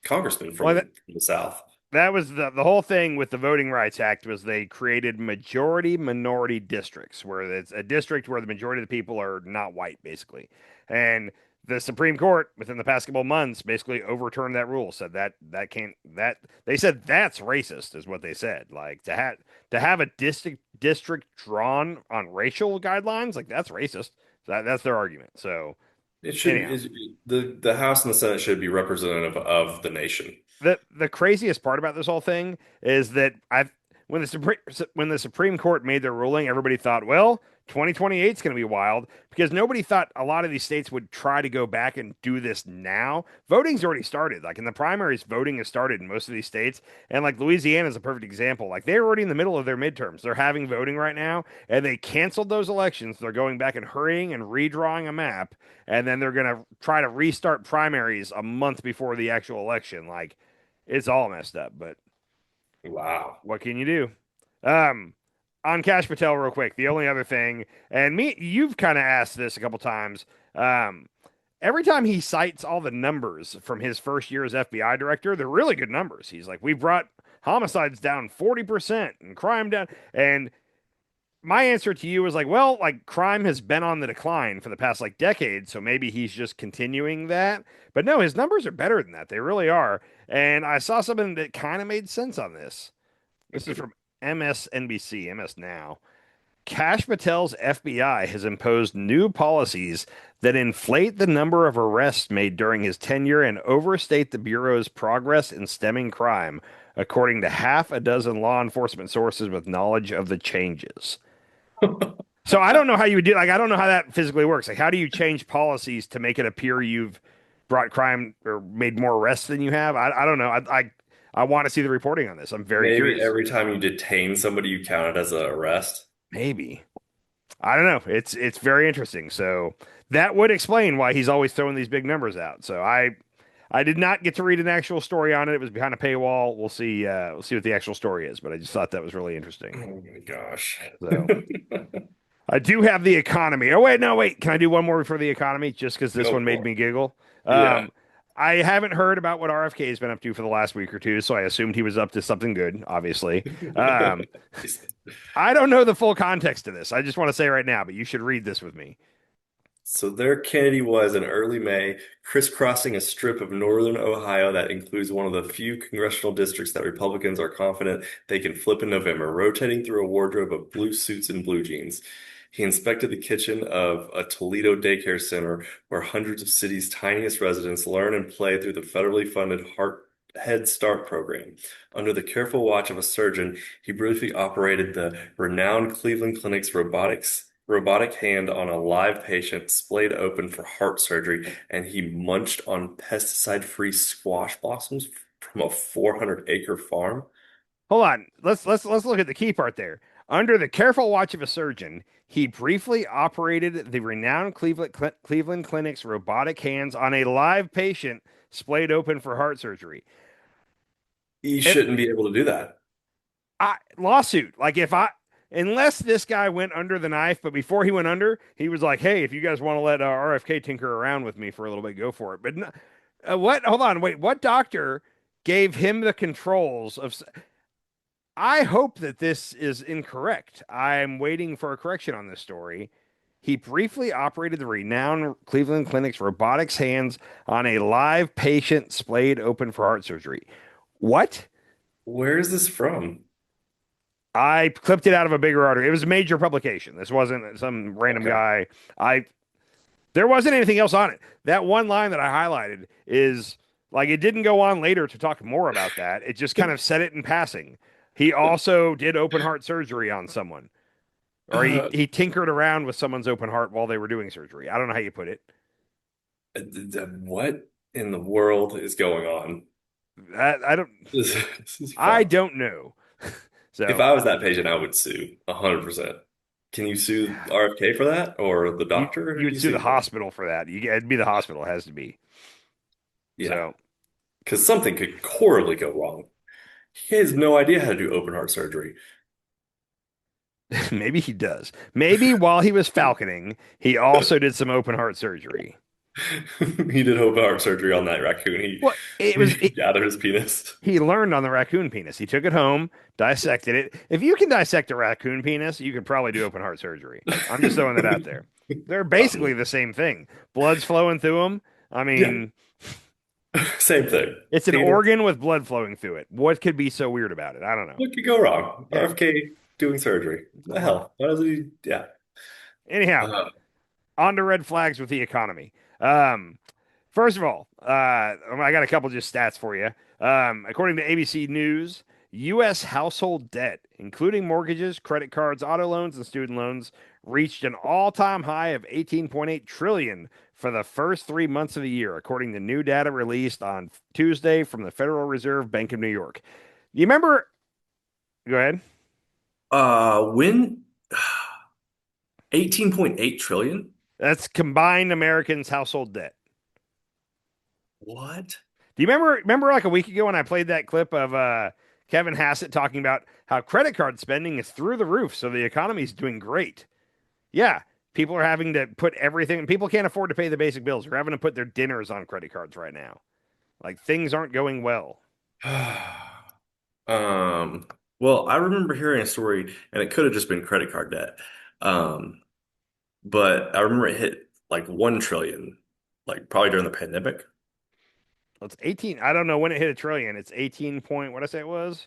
congressmen Well, from the South. that was the whole thing with the Voting Rights Act was they created majority minority districts where it's a district where the majority of the people are not white, basically. And the Supreme Court within the past couple of months basically overturned that rule, said that can't that they said that's racist is what they said. Like to have a district drawn on racial guidelines, like that's racist. That's their argument. So It should anyhow. the House and the Senate should be representative of the nation. The craziest part about this whole thing is that when the Supreme Court made their ruling, everybody thought, well, 2028 is going to be wild because nobody thought a lot of these states would try to go back and do this now. Voting's already started. Like in the primaries, voting has started in most of these states, and like Louisiana is a perfect example. Like they're already in the middle of their midterms. They're having voting right now, and they canceled those elections. They're going back and hurrying and redrawing a map, and then they're going to try to restart primaries a month before the actual election. Like it's all messed up, but Wow. what can you do? On Kash Patel, real quick, the only other thing, and you've kind of asked this a couple times. Every time he cites all the numbers from his first year as FBI director, they're really good numbers. He's like, we brought homicides down 40% and crime down. And my answer to you is like, well, like crime has been on the decline for the past like decade, so maybe he's just continuing that. But no, his numbers are better than that. They really are. And I saw something that kind of made sense on this. This is from MSNBC, MS Now. Kash Patel's FBI has imposed new policies that inflate the number of arrests made during his tenure and overstate the Bureau's progress in stemming crime, according to half a dozen law enforcement sources with knowledge of the changes. So I don't know how you would do, like, I don't know how that physically works. Like, how do you change policies to make it appear you've brought crime or made more arrests than you have? I don't know. I want to see the reporting on this. I'm very Maybe curious. every time you detain somebody, you count it as an arrest. Maybe. I don't know. It's very interesting. So that would explain why he's always throwing these big numbers out. So I did not get to read an actual story on it. It was behind a paywall. We'll see what the actual story is, but I just thought that was really interesting. Oh my gosh. So I do have the economy. Oh wait, no, wait. Can I do one more before the economy? Just because this Go one made for me it. giggle. Yeah. I haven't heard about what RFK has been up to for the last week or two, so I assumed he was up to something good, obviously. I don't know the full context of this. I just want to say right now, but you should read this with me. So there Kennedy was in early May, crisscrossing a strip of northern Ohio that includes one of the few congressional districts that Republicans are confident they can flip in November, rotating through a wardrobe of blue suits and blue jeans. He inspected the kitchen of a Toledo daycare center where hundreds of city's tiniest residents learn and play through the federally funded Head Start program. Under the careful watch of a surgeon, he briefly operated the renowned Cleveland Clinic's robotic hand on a live patient splayed open for heart surgery, and he munched on pesticide-free squash blossoms from a 400-acre farm. Hold on. Let's look at the key part there. Under the careful watch of a surgeon, he briefly operated the renowned Cleveland Clinic's robotic hands on a live patient splayed open for heart surgery. He shouldn't be able to do that. Lawsuit. Like unless this guy went under the knife, but before he went under, he was like, "Hey, if you guys want to let RFK tinker around with me for a little bit, go for it." But what? Hold on, wait. What doctor gave him the controls of? I hope that this is incorrect. I'm waiting for a correction on this story. He briefly operated the renowned Cleveland Clinic's robotics hands on a live patient splayed open for heart surgery. What? Where is this from? I clipped it out of a bigger article. It was a major publication. This wasn't some random guy. There wasn't anything else on it. That one line that I highlighted is like it didn't go on later to talk more about that. It just kind of said it in passing. He also did open heart surgery on someone, or he tinkered around with someone's open heart while they were doing surgery. I don't know how you put it. What in the world is going on? I don't. This is I fun. don't know. So If I was that patient, I would sue 100%. Can you sue RFK for that or the doctor? Who you do would sue the for? hospital for that. It'd be the hospital. It has to be. Yeah, So because something could horribly go wrong. He has no idea how to do open heart surgery. maybe he does. Maybe while he was falconing, he also did some open heart surgery. He did open heart surgery on that raccoon. Well, He gathered his penis. he learned on the raccoon penis. He took it home, dissected it. If you can dissect a raccoon penis, you could probably do open heart surgery. I'm just throwing that out there. They're basically the same thing. Blood's flowing through them. I mean, Same thing. it's an Penis. organ with blood flowing through it. What could be so weird about it? I don't know. What could go wrong? Yeah. RFK doing surgery. What the hell? Why does he? Yeah. Anyhow, on to red flags with the economy. First of all, I got a couple just stats for you. According to ABC News, U.S. household debt, including mortgages, credit cards, auto loans, and student loans, reached an all-time high of 18.8 trillion for the first 3 months of the year, according to new data released on Tuesday from the Federal Reserve Bank of New York. You remember? Go ahead. When 18.8 trillion? That's combined Americans' household debt. What? Do you remember like a week ago when I played that clip of Kevin Hassett talking about how credit card spending is through the roof, so the economy's doing great? Yeah, people are having to put everything. People can't afford to pay the basic bills. They're having to put their dinners on credit cards right now. Like things aren't going well. Well, I remember hearing a story, and it could have just been credit card debt. But I remember it hit like 1 trillion, like probably during the pandemic. It's 18. I don't know when it hit a trillion. It's 18 point. What did I say it was?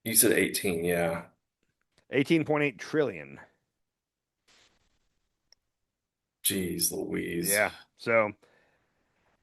You said 18, yeah. 18.8 trillion. Jeez Louise. Yeah. So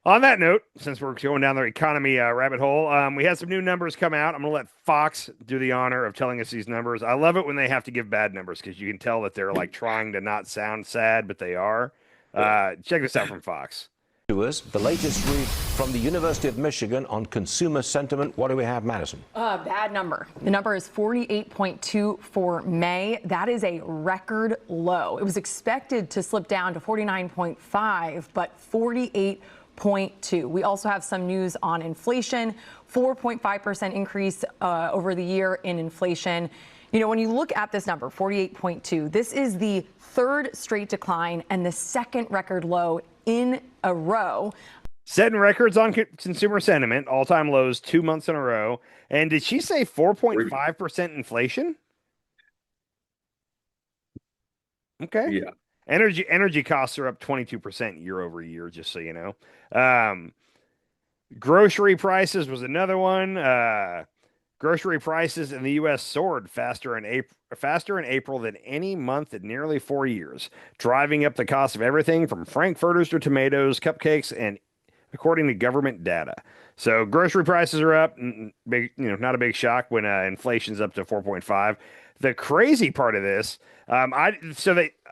on that note, since we're going down the economy rabbit hole, we had some new numbers come out. I'm going to let Fox do the honor of telling us these numbers. I love it when they have to give bad numbers because you can tell that they're like trying to not sound sad, but they are. Check this out from Fox. The latest read from the University of Michigan on consumer sentiment. What do we have, Madison? Bad number. The number is 48.2 for May. That is a record low. It was expected to slip down to 49.5, but 48.2. We also have some news on inflation, 4.5% increase over the year in inflation. You know, when you look at this number, 48.2, this is the third straight decline and the second record low in a row. Setting records on consumer sentiment, all-time lows 2 months in a row. And did she say 4.5% inflation? Okay. Yeah. Energy costs are up 22% year over year, just so you know. Grocery prices was another one. Grocery prices in the U.S. soared faster in April than any month in nearly 4 years, driving up the cost of everything from frankfurters to tomatoes, cupcakes, and according to government data. So grocery prices are up. Big, not a big shock when inflation's up to 4.5. The crazy part of this, I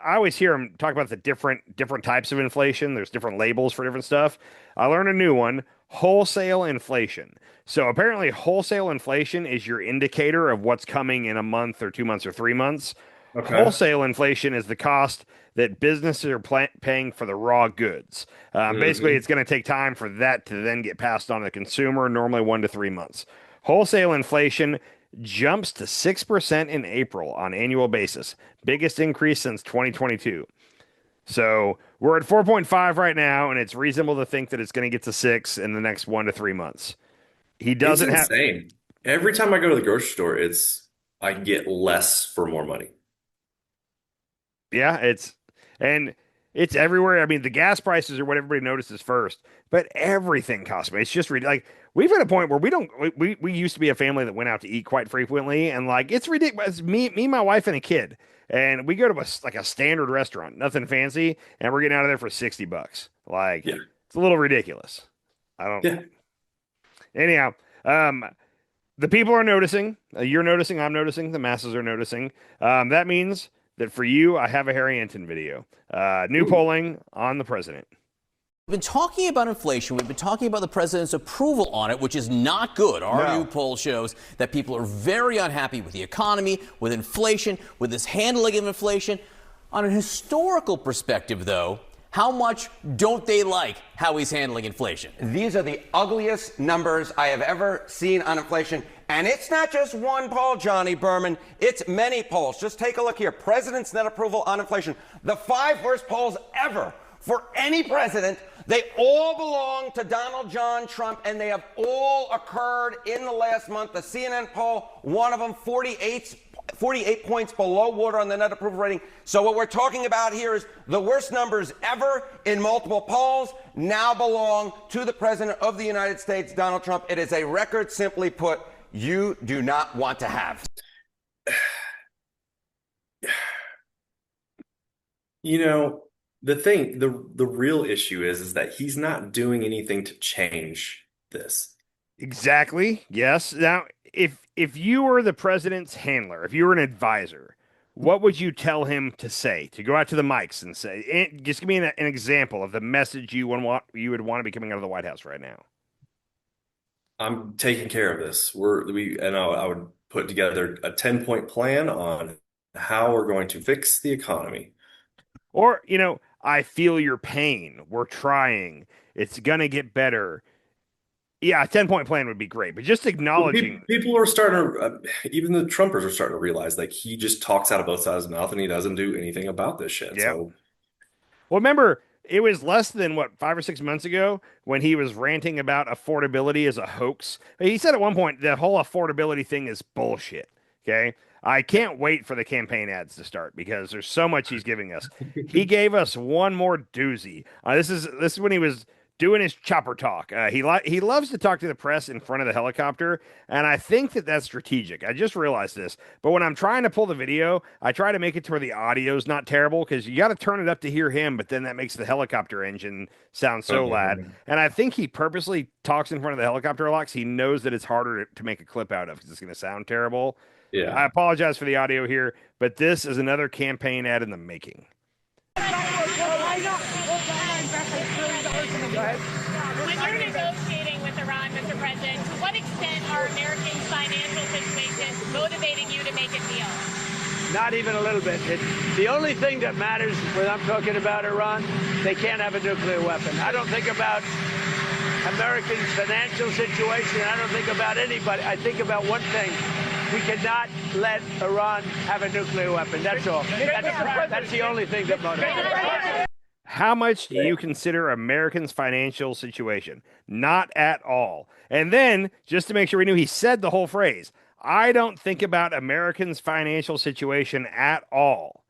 always hear them talk about the different types of inflation. There's different labels for different stuff. I learned a new one: wholesale inflation. So apparently wholesale inflation is your indicator of what's coming in a month or 2 months or 3 months. Okay. Wholesale inflation is the cost that businesses are paying for the raw goods. Basically, it's going to take time for that to then get passed on to the consumer, normally 1 to 3 months. Wholesale inflation jumps to 6% in April on annual basis, biggest increase since 2022. So we're at 4.5 right now, and it's reasonable to think that it's going to get to 6 in the next 1 to 3 months. He doesn't have. It's insane. Every time I go to the grocery store, I get less for more money. Yeah, it's It's everywhere. I mean, the gas prices are what everybody notices first, but everything costs me. It's just like we've at a point where we used to be a family that went out to eat quite frequently, and like it's ridiculous. Me, my wife, and a kid, and we go to like a standard restaurant, nothing fancy, and we're getting out of there for $60. Like it's a little ridiculous. I don't. Yeah. Anyhow, the people are noticing. You're noticing. I'm noticing. The masses are noticing. That means that for you, I have a Harry Enton video. New polling on the president. We've been talking about inflation. We've been talking about the president's approval on it, which is not good. Our new poll shows that people are very unhappy with the economy, with inflation, with his handling of inflation. On a historical perspective, though, how much don't they like how he's handling inflation? These are the ugliest numbers I have ever seen on inflation. And it's not just one poll, Johnny Berman. It's many polls. Just take a look here. President's net approval on inflation. The 5 worst polls ever for any president. They all belong to Donald John Trump, and they have all occurred in the last month. The CNN poll, one of them, 48 points below water on the net approval rating. So what we're talking about here is the worst numbers ever in multiple polls now belong to the president of the United States, Donald Trump. It is a record, simply put, you do not want to have. You know, the real issue is that he's not doing anything to change this. Exactly. Yes. Now, if you were the president's handler, if you were an advisor, what would you tell him to say? To go out to the mics and say, just give me an example of the message you would want to be coming out of the White House right now. I'm taking care of this. I would put together a 10-point plan on how we're going to fix the economy. Or, I feel your pain. We're trying. It's going to get better. Yeah, a 10-point plan would be great, but just acknowledging. People are starting to, even the Trumpers are starting to realize like he just talks out of both sides of his mouth and he doesn't do anything about this shit. Yeah. So, well, remember, it was less than 5 or 6 months ago when he was ranting about affordability as a hoax. He said at one point the whole affordability thing is bullshit. Okay. I can't wait for the campaign ads to start because there's so much he's giving us. He gave us one more doozy. This is when he was doing his chopper talk. He loves to talk to the press in front of the helicopter, and I think that that's strategic. I just realized this, but when I'm trying to pull the video, I try to make it to where the audio's not terrible because you got to turn it up to hear him, but then that makes the helicopter engine sound so loud. And I think he purposely talks in front of the helicopter a lot because he knows that it's harder to make a clip out of because it's going to sound terrible. Yeah. I apologize for the audio here, but this is another campaign ad in the making. When you're negotiating with Iran, Mr. President, to what extent are Americans' financial situations motivating you to make a deal? Not even a little bit. The only thing that matters when I'm talking about Iran, they can't have a nuclear weapon. I don't think about Americans' financial situation. I don't think about anybody. I think about one thing. We cannot let Iran have a nuclear weapon. That's all. That's the only thing that motivates. How much do you consider Americans' financial situation? Not at all. And then, just to make sure we knew, he said the whole phrase. I don't think about Americans' financial situation at all.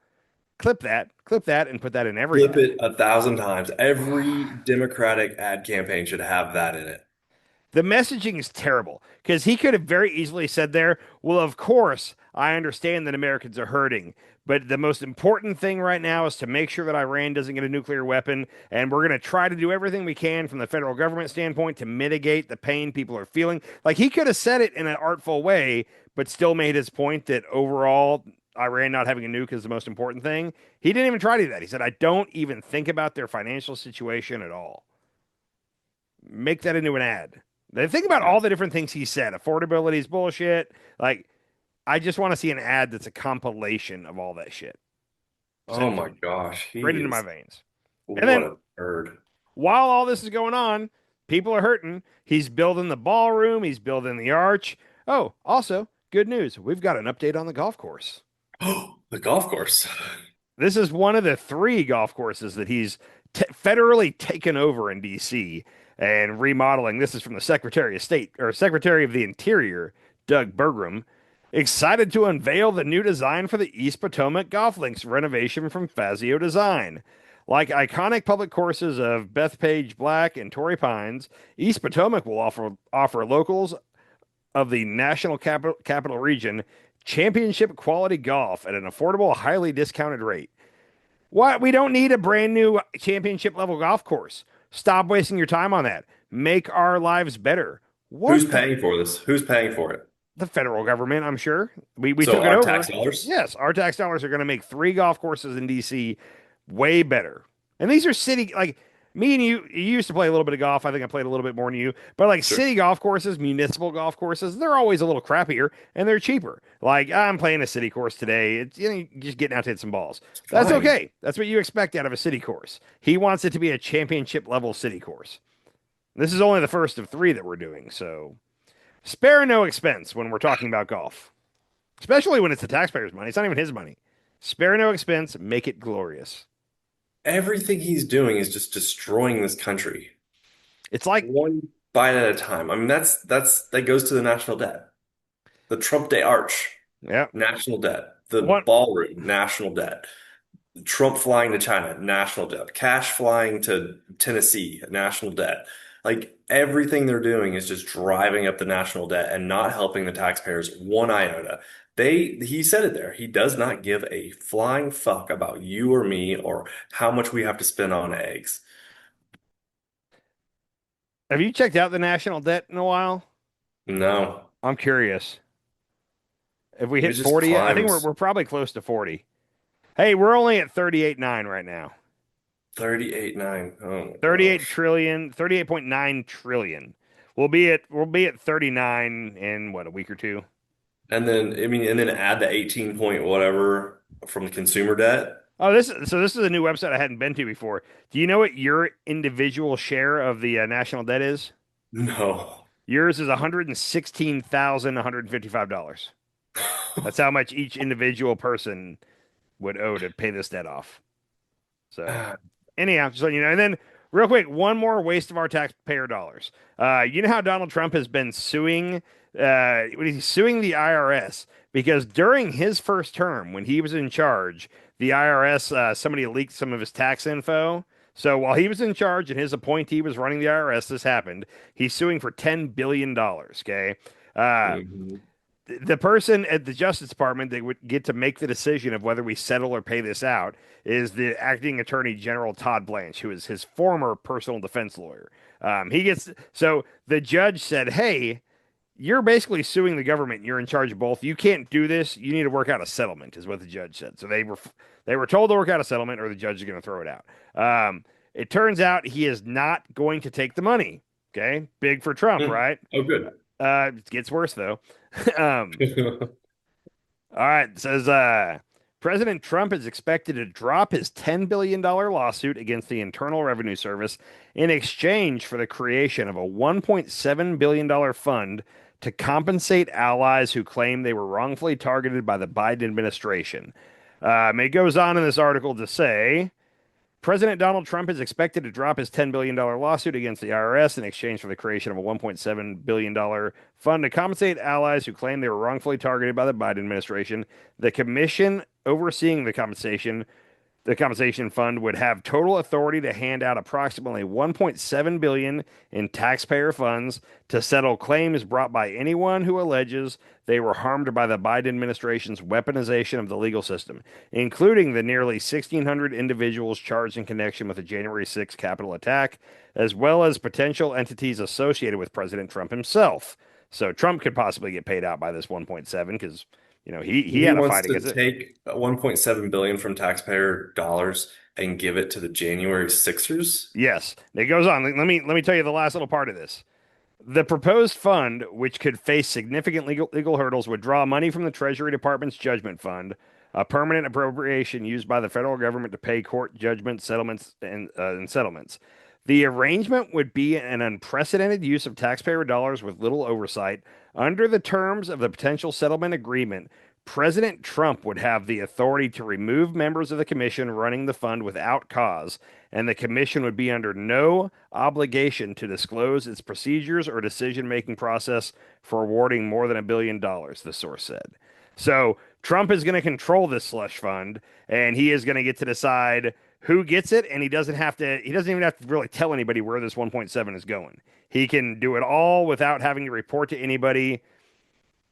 Clip that, and put that in every ad. Clip it 1,000 times. Every Democratic ad campaign should have that in it. The messaging is terrible because he could have very easily said there, well, of course, I understand that Americans are hurting, but the most important thing right now is to make sure that Iran doesn't get a nuclear weapon, and we're going to try to do everything we can from the federal government standpoint to mitigate the pain people are feeling. Like, he could have said it in an artful way, but still made his point that overall, Iran not having a nuke is the most important thing. He didn't even try to do that. He said, I don't even think about their financial situation at all. Make that into an ad. Think about all the different things he said. Affordability is bullshit. Like, I just want to see an ad that's a compilation of all that shit. Oh my gosh. Right into my veins. What And then, a nerd. while all this is going on, people are hurting. He's building the ballroom. He's building the arch. Oh, also, good news. We've got an update on the golf course. Oh, the golf course. This is one of the 3 golf courses that he's federally taken over in D.C. and remodeling. This is from the Secretary of State, or Secretary of the Interior, Doug Burgum, excited to unveil the new design for the East Potomac Golf Links renovation from Fazio Design. Like iconic public courses of Bethpage Black and Torrey Pines, East Potomac will offer locals of the National Capital Region championship quality golf at an affordable, highly discounted rate. What? We don't need a brand new championship level golf course. Stop wasting your time on that. Make our lives better. What? Who's paying for this? Who's paying for it? The federal government, I'm sure. We So took it our over. tax dollars? Yes, our tax dollars are going to make 3 golf courses in DC way better. And these are city, like me and you used to play a little bit of golf. I think I played a little bit more than you. But like city golf courses, municipal golf courses, they're always a little crappier and they're cheaper. Like I'm playing a city course today. It's you're just getting out to hit some balls. That's Fine. okay. That's what you expect out of a city course. He wants it to be a championship level city course. This is only the first of 3 that we're doing, so spare no expense when we're talking about golf, especially when it's the taxpayers' money. It's not even his money. Spare no expense, make it glorious. Everything he's doing is just destroying this country. It's like one bite at a time. I mean, that goes to the national debt, the Trump Day arch, national debt, the ballroom, national debt, Trump flying to China, national debt, Kash flying to Tennessee, national debt. Like everything they're doing is just driving up the national debt and not helping the taxpayers one iota. He said it there. He does not give a flying fuck about you or me or how much we have to spend on eggs. Have you checked out the national debt in a while? No. I'm curious. If we It hit just 40, I think climbs. we're probably close to 40. Hey, we're only at 38.9 right now. 38.9. Oh, 38 trillion, 38.9 trillion. We'll be at 39 in what, a week or two? and then add the 18 point whatever from the consumer debt. Oh, this is a new website I hadn't been to before. Do you know what your individual share of the national debt is? No. Yours is $116,155. That's how much each individual person would owe to pay this debt off. So, anyhow, just letting you know. And then, real quick, one more waste of our taxpayer dollars. You know how Donald Trump has been suing? He's suing the IRS because during his first term, when he was in charge, the IRS somebody leaked some of his tax info. So while he was in charge and his appointee was running the IRS, this happened. He's suing for $10 billion. Okay. The person at the Justice Department that would get to make the decision of whether we settle or pay this out is the acting Attorney General Todd Blanche, who is his former personal defense lawyer. So the judge said, "Hey, you're basically suing the government. You're in charge of both. You can't do this. You need to work out a settlement," is what the judge said. So they were told to work out a settlement, or the judge is going to throw it out. It turns out he is not going to take the money. Okay, big for Trump, right? Oh, good. It gets worse though. All right, it says President Trump is expected to drop his $10 billion lawsuit against the Internal Revenue Service in exchange for the creation of a $1.7 billion fund to compensate allies who claim they were wrongfully targeted by the Biden administration. It goes on in this article to say, President Donald Trump is expected to drop his $10 billion lawsuit against the IRS in exchange for the creation of a $1.7 billion fund to compensate allies who claim they were wrongfully targeted by the Biden administration. The commission overseeing the compensation fund would have total authority to hand out approximately $1.7 billion in taxpayer funds to settle claims brought by anyone who alleges they were harmed by the Biden administration's weaponization of the legal system, including the nearly 1,600 individuals charged in connection with the January 6th Capitol attack, as well as potential entities associated with President Trump himself. So Trump could possibly get paid out by this 1.7 because he had a fight against it. He wants to take $1.7 billion from taxpayer dollars and give it to the January Sixers. Yes, it goes on. Let me tell you the last little part of this. The proposed fund, which could face significant legal hurdles, would draw money from the Treasury Department's Judgment Fund, a permanent appropriation used by the federal government to pay court judgments, settlements, and settlements. The arrangement would be an unprecedented use of taxpayer dollars with little oversight. Under the terms of the potential settlement agreement, President Trump would have the authority to remove members of the commission running the fund without cause, and the commission would be under no obligation to disclose its procedures or decision-making process for awarding more than $1 billion, the source said. So Trump is going to control this slush fund, and he is going to get to decide who gets it, and he doesn't even have to really tell anybody where this 1.7 is going. He can do it all without having to report to anybody.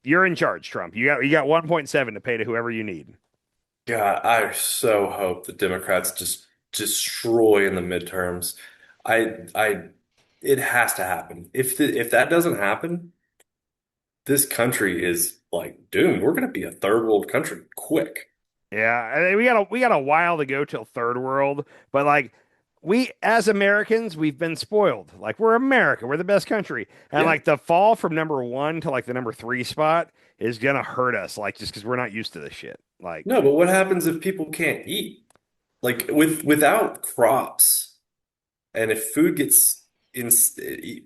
You're in charge, Trump. You got 1.7 to pay to whoever you need. God, I so hope the Democrats just destroy in the midterms. It has to happen. If that doesn't happen, this country is like doomed. We're going to be a third world country quick. Yeah, I mean, we got a while to go till third world, but like we as Americans, we've been spoiled. Like we're America, we're the best country, and like the fall from number 1 to like the number 3 spot is gonna hurt us. Like just because we're not used to this shit. Like No, but what happens if people can't eat? Like without crops, and if food gets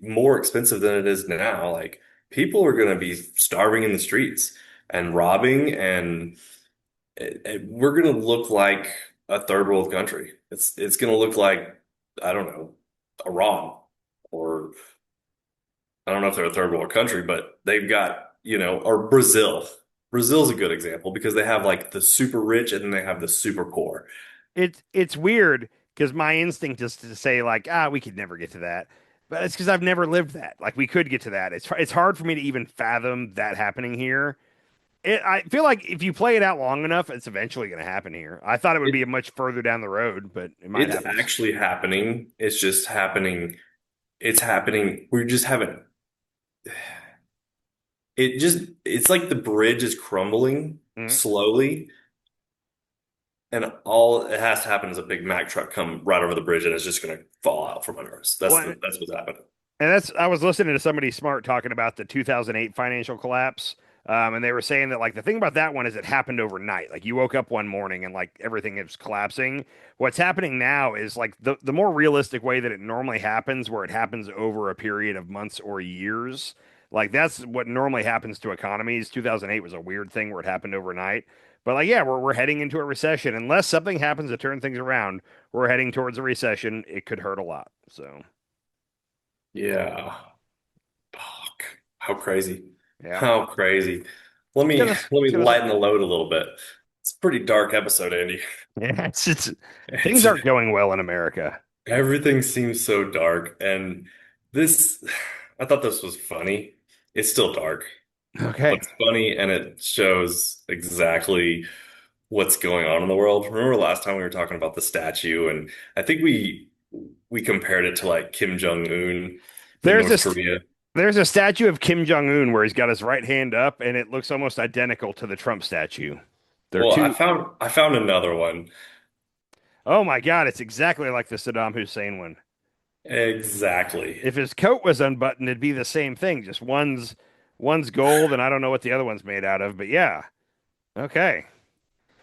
more expensive than it is now, like people are going to be starving in the streets and robbing, and we're going to look like a third world country. It's going to look like, I don't know, Iran, or I don't know if they're a third world country, but they've got, or Brazil. Brazil's a good example because they have like the super rich and then they have the super poor. it's weird because my instinct is to say like we could never get to that, but it's because I've never lived that. Like we could get to that. It's hard for me to even fathom that happening here. I feel like if you play it out long enough, it's eventually going to happen here. I thought it would be much further down the road, but it might It's happen. actually happening. It's just happening. It's happening. We just haven't. It's like the bridge is crumbling slowly, and all it has to happen is a big Mack truck come right over the bridge, and it's just going to fall out from under us. That's what's happening. And I was listening to somebody smart talking about the 2008 financial collapse. And they were saying that like the thing about that one is it happened overnight. Like you woke up one morning and like everything is collapsing. What's happening now is like the more realistic way that it normally happens, where it happens over a period of months or years. Like that's what normally happens to economies. 2008 was a weird thing where it happened overnight. But like, yeah, we're heading into a recession. Unless something happens to turn things around, we're heading towards a recession. It could hurt a lot. So, Yeah. Fuck. How crazy. yeah. How crazy. Let me lighten the load a little bit. It's a pretty dark episode, Andy. Yeah, things aren't going well in America. Everything seems so dark, and I thought this was funny. It's still dark. Okay. But it's funny, and it shows exactly what's going on in the world. Remember last time we were talking about the statue, and I think we compared it to like Kim Jong-un in North Korea. There's a statue of Kim Jong-un where he's got his right hand up, and it looks almost identical to the Trump statue. I found another one. Oh my God, it's exactly like the Saddam Hussein one. Exactly. If his coat was unbuttoned, it'd be the same thing. Just one's gold, and I don't know what the other one's made out of, but yeah. Okay.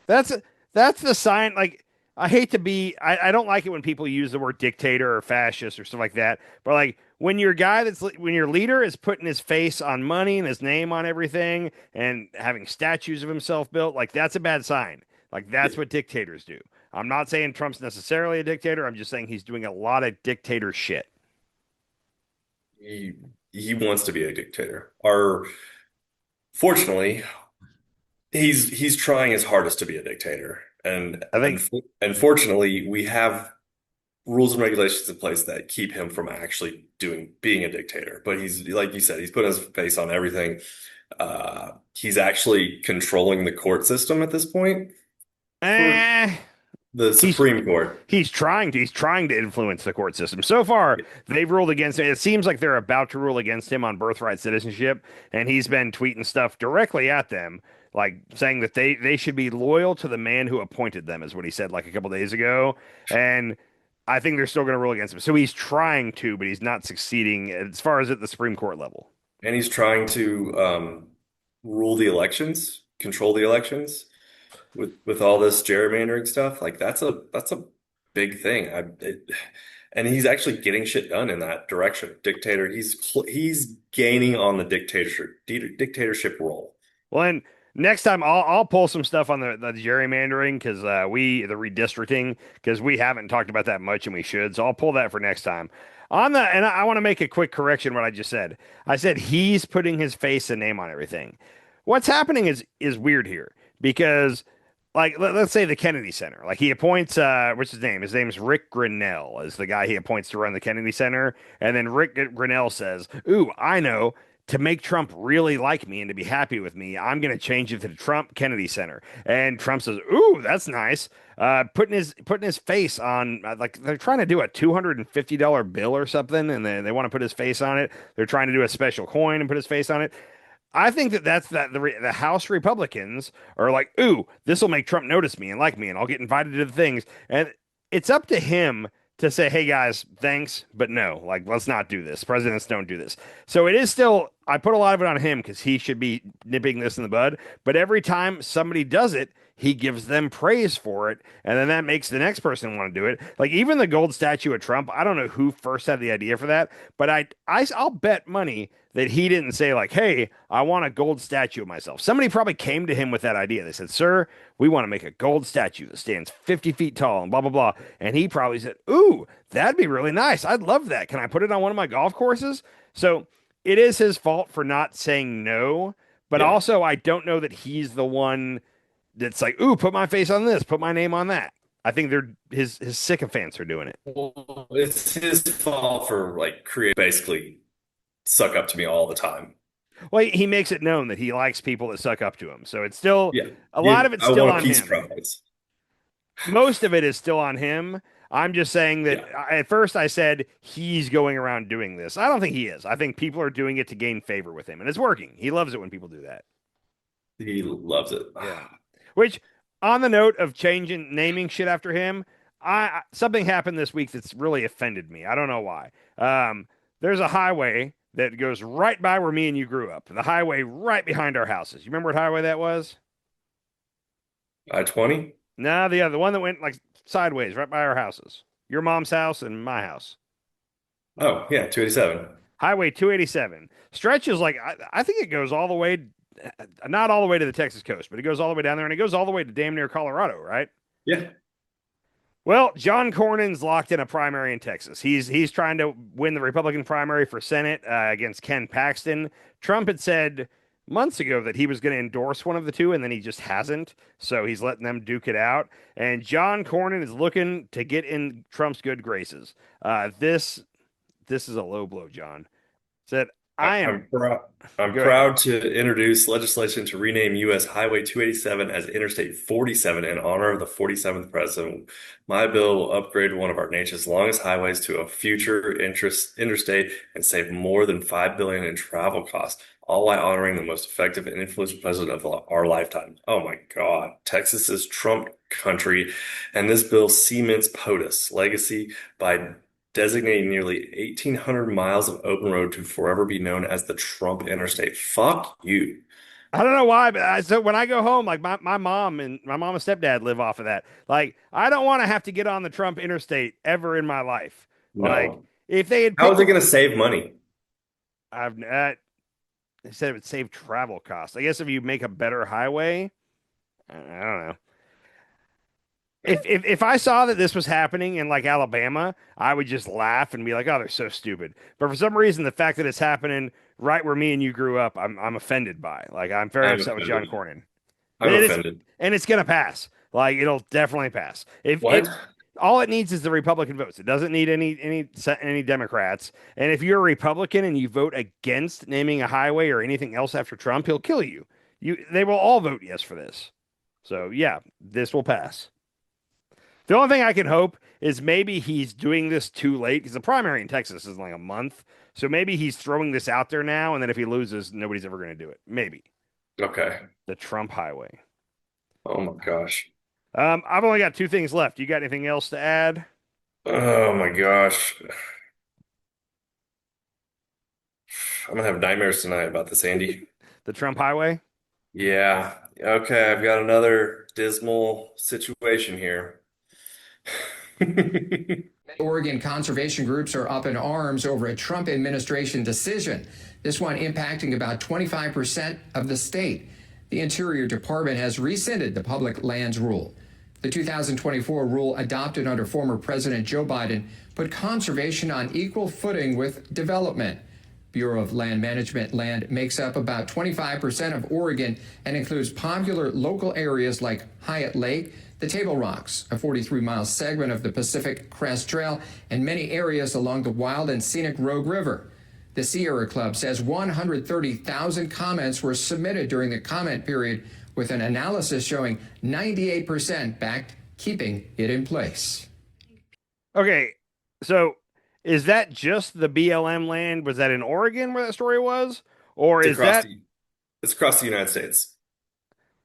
That's the sign. Like, I hate to be, I don't like it when people use the word dictator or fascist or stuff like that. But like when your leader is putting his face on money and his name on everything and having statues of himself built, like that's a bad sign. Like that's what dictators do. I'm not saying Trump's necessarily a dictator. I'm just saying he's doing a lot of dictator shit. He wants to be a dictator. Fortunately, he's trying his hardest to be a dictator. And I think, unfortunately, we have rules and regulations in place that keep him from actually being a dictator. But he's, like you said, he's putting his face on everything. He's actually controlling the court system at this point. The Supreme Court. He's trying to influence the court system. So far, they've ruled against him. It seems like they're about to rule against him on birthright citizenship, and he's been tweeting stuff directly at them, like saying that they should be loyal to the man who appointed them, is what he said like a couple days ago. And I think they're still going to rule against him. So he's trying to, but he's not succeeding as far as at the Supreme Court level. And he's trying to rule the elections, control the elections. With all this gerrymandering stuff, like that's a big thing. And he's actually getting shit done in that direction. Dictator, he's gaining on the dictatorship role. Well, and next time I'll pull some stuff on the gerrymandering because the redistricting, because we haven't talked about that much and we should. So I'll pull that for next time. And I want to make a quick correction what I just said. I said he's putting his face and name on everything. what's happening is weird here because, like, let's say the Kennedy Center, like he appoints, what's his name? His name's Rick Grinnell, is the guy he appoints to run the Kennedy Center, and then Rick Grinnell says, "Ooh, I know." To make Trump really like me and to be happy with me, I'm going to change it to the Trump Kennedy Center. And Trump says, "Ooh, that's nice." Putting his face on, like they're trying to do a $250 bill or something, and they want to put his face on it. They're trying to do a special coin and put his face on it. I think the House Republicans are like, "Ooh, this will make Trump notice me and like me, and I'll get invited to the things." And it's up to him to say, "Hey guys, thanks, but no, like let's not do this. Presidents don't do this." So it is still, I put a lot of it on him because he should be nipping this in the bud. But every time somebody does it, he gives them praise for it, and then that makes the next person want to do it. Like even the gold statue of Trump, I don't know who first had the idea for that, but I'll bet money that he didn't say like, "Hey, I want a gold statue of myself." Somebody probably came to him with that idea. They said, "Sir, we want to make a gold statue that stands 50 feet tall and blah, blah, blah." And he probably said, "Ooh, that'd be really nice. I'd love that. Can I put it on one of my golf courses?" So it is his fault for not saying no, but also I don't know that he's the one that's like, "Ooh, put my face on this, put my name on that." I think they're his sycophants are doing it. Well, it's his fault for like basically suck up to me all the time. Well, he makes it known that he likes people that suck up to him. So it's still a lot of it's still on him. Most of it is still on him. I'm just saying that at first I said he's going around doing this. I don't think he is. I think people are doing it to gain favor with him, and it's working. He loves it when people do that. He loves it. Yeah. Which, on the note of naming shit after him, something happened this week that's really offended me. I don't know why. There's a highway that goes right by where me and you grew up. The highway right behind our houses. You remember what highway that was? I-20? No, the one that went like sideways right by our houses. Your mom's house and my house. Oh, yeah, 287. Highway 287. Stretches like, I think it goes all the way, not all the way to the Texas coast, but it goes all the way down there, and it goes all the way to damn near Colorado, right? Yeah. Well, John Cornyn's locked in a primary in Texas. He's trying to win the Republican primary for Senate against Ken Paxton. Trump had said months ago that he was going to endorse one of the two, and then he just hasn't. So he's letting them duke it out. And John Cornyn is looking to get in Trump's good graces. This is a low blow, John. Said, I'm proud to introduce legislation to rename U.S. Highway 287 as Interstate 47 in honor of the 47th president. My bill will upgrade one of our nation's longest highways to a future interstate and save more than $5 billion in travel costs, all while honoring the most effective and influential president of our lifetime. Oh my God. Texas is Trump country, and this bill cements POTUS legacy by designating nearly 1,800 miles of open road to forever be known as the Trump Interstate. Fuck you. I don't know why, but so when I go home, like my mom and stepdad live off of that. Like, I don't want to have to get on the Trump Interstate ever in my life. No. Like, if they had, how is it going to save money? They said it would save travel costs. I guess if you make a better highway, I don't know. If I saw that this was happening in like Alabama, I would just laugh and be like, "Oh, they're so stupid." But for some reason, the fact that it's happening right where me and you grew up, I'm offended by. Like, I'm very upset with John Cornyn. I'm offended, and it's gonna pass. Like, it'll definitely pass. All it needs is the Republican votes. It doesn't need any Democrats. And if you're a Republican and you vote against naming a highway or anything else after Trump, he'll kill you. They will all vote yes for this. So yeah, this will pass. The only thing I can hope is maybe he's doing this too late, because the primary in Texas is in like a month. So maybe he's throwing this out there now, and then if he loses, nobody's ever going to do it. Maybe. Okay. The Trump highway. Oh my gosh. I've only got 2 things left. You got anything else to add? Oh my gosh. I'm going to have nightmares tonight about this, Andy. The Trump highway? Yeah. Okay, I've got another dismal situation here. Oregon conservation groups are up in arms over a Trump administration decision, this one impacting about 25% of the state. The Interior Department has rescinded the public lands rule. The 2024 rule adopted under former President Joe Biden put conservation on equal footing with development. Bureau of Land Management land makes up about 25% of Oregon and includes popular local areas like Hyatt Lake, the Table Rocks, a 43-mile segment of the Pacific Crest Trail, and many areas along the wild and scenic Rogue River. The Sierra Club says 130,000 comments were submitted during the comment period, with an analysis showing 98% backed keeping it in place. Okay, so is that just the BLM land? Was that in Oregon where that story was? Or It's is that... It's across the United States.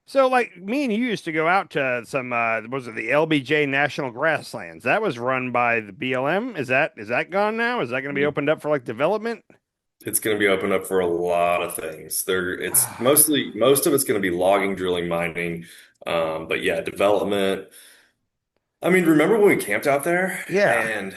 So, like, me and you used to go out to some, was it the LBJ National Grasslands? That was run by the BLM. Is that gone now? Is that going to be opened up for, like, development? It's going to be opened up for a lot of things. It's most of it's going to be logging, drilling, mining. But yeah, development. I mean, remember when we camped out there? Yeah. And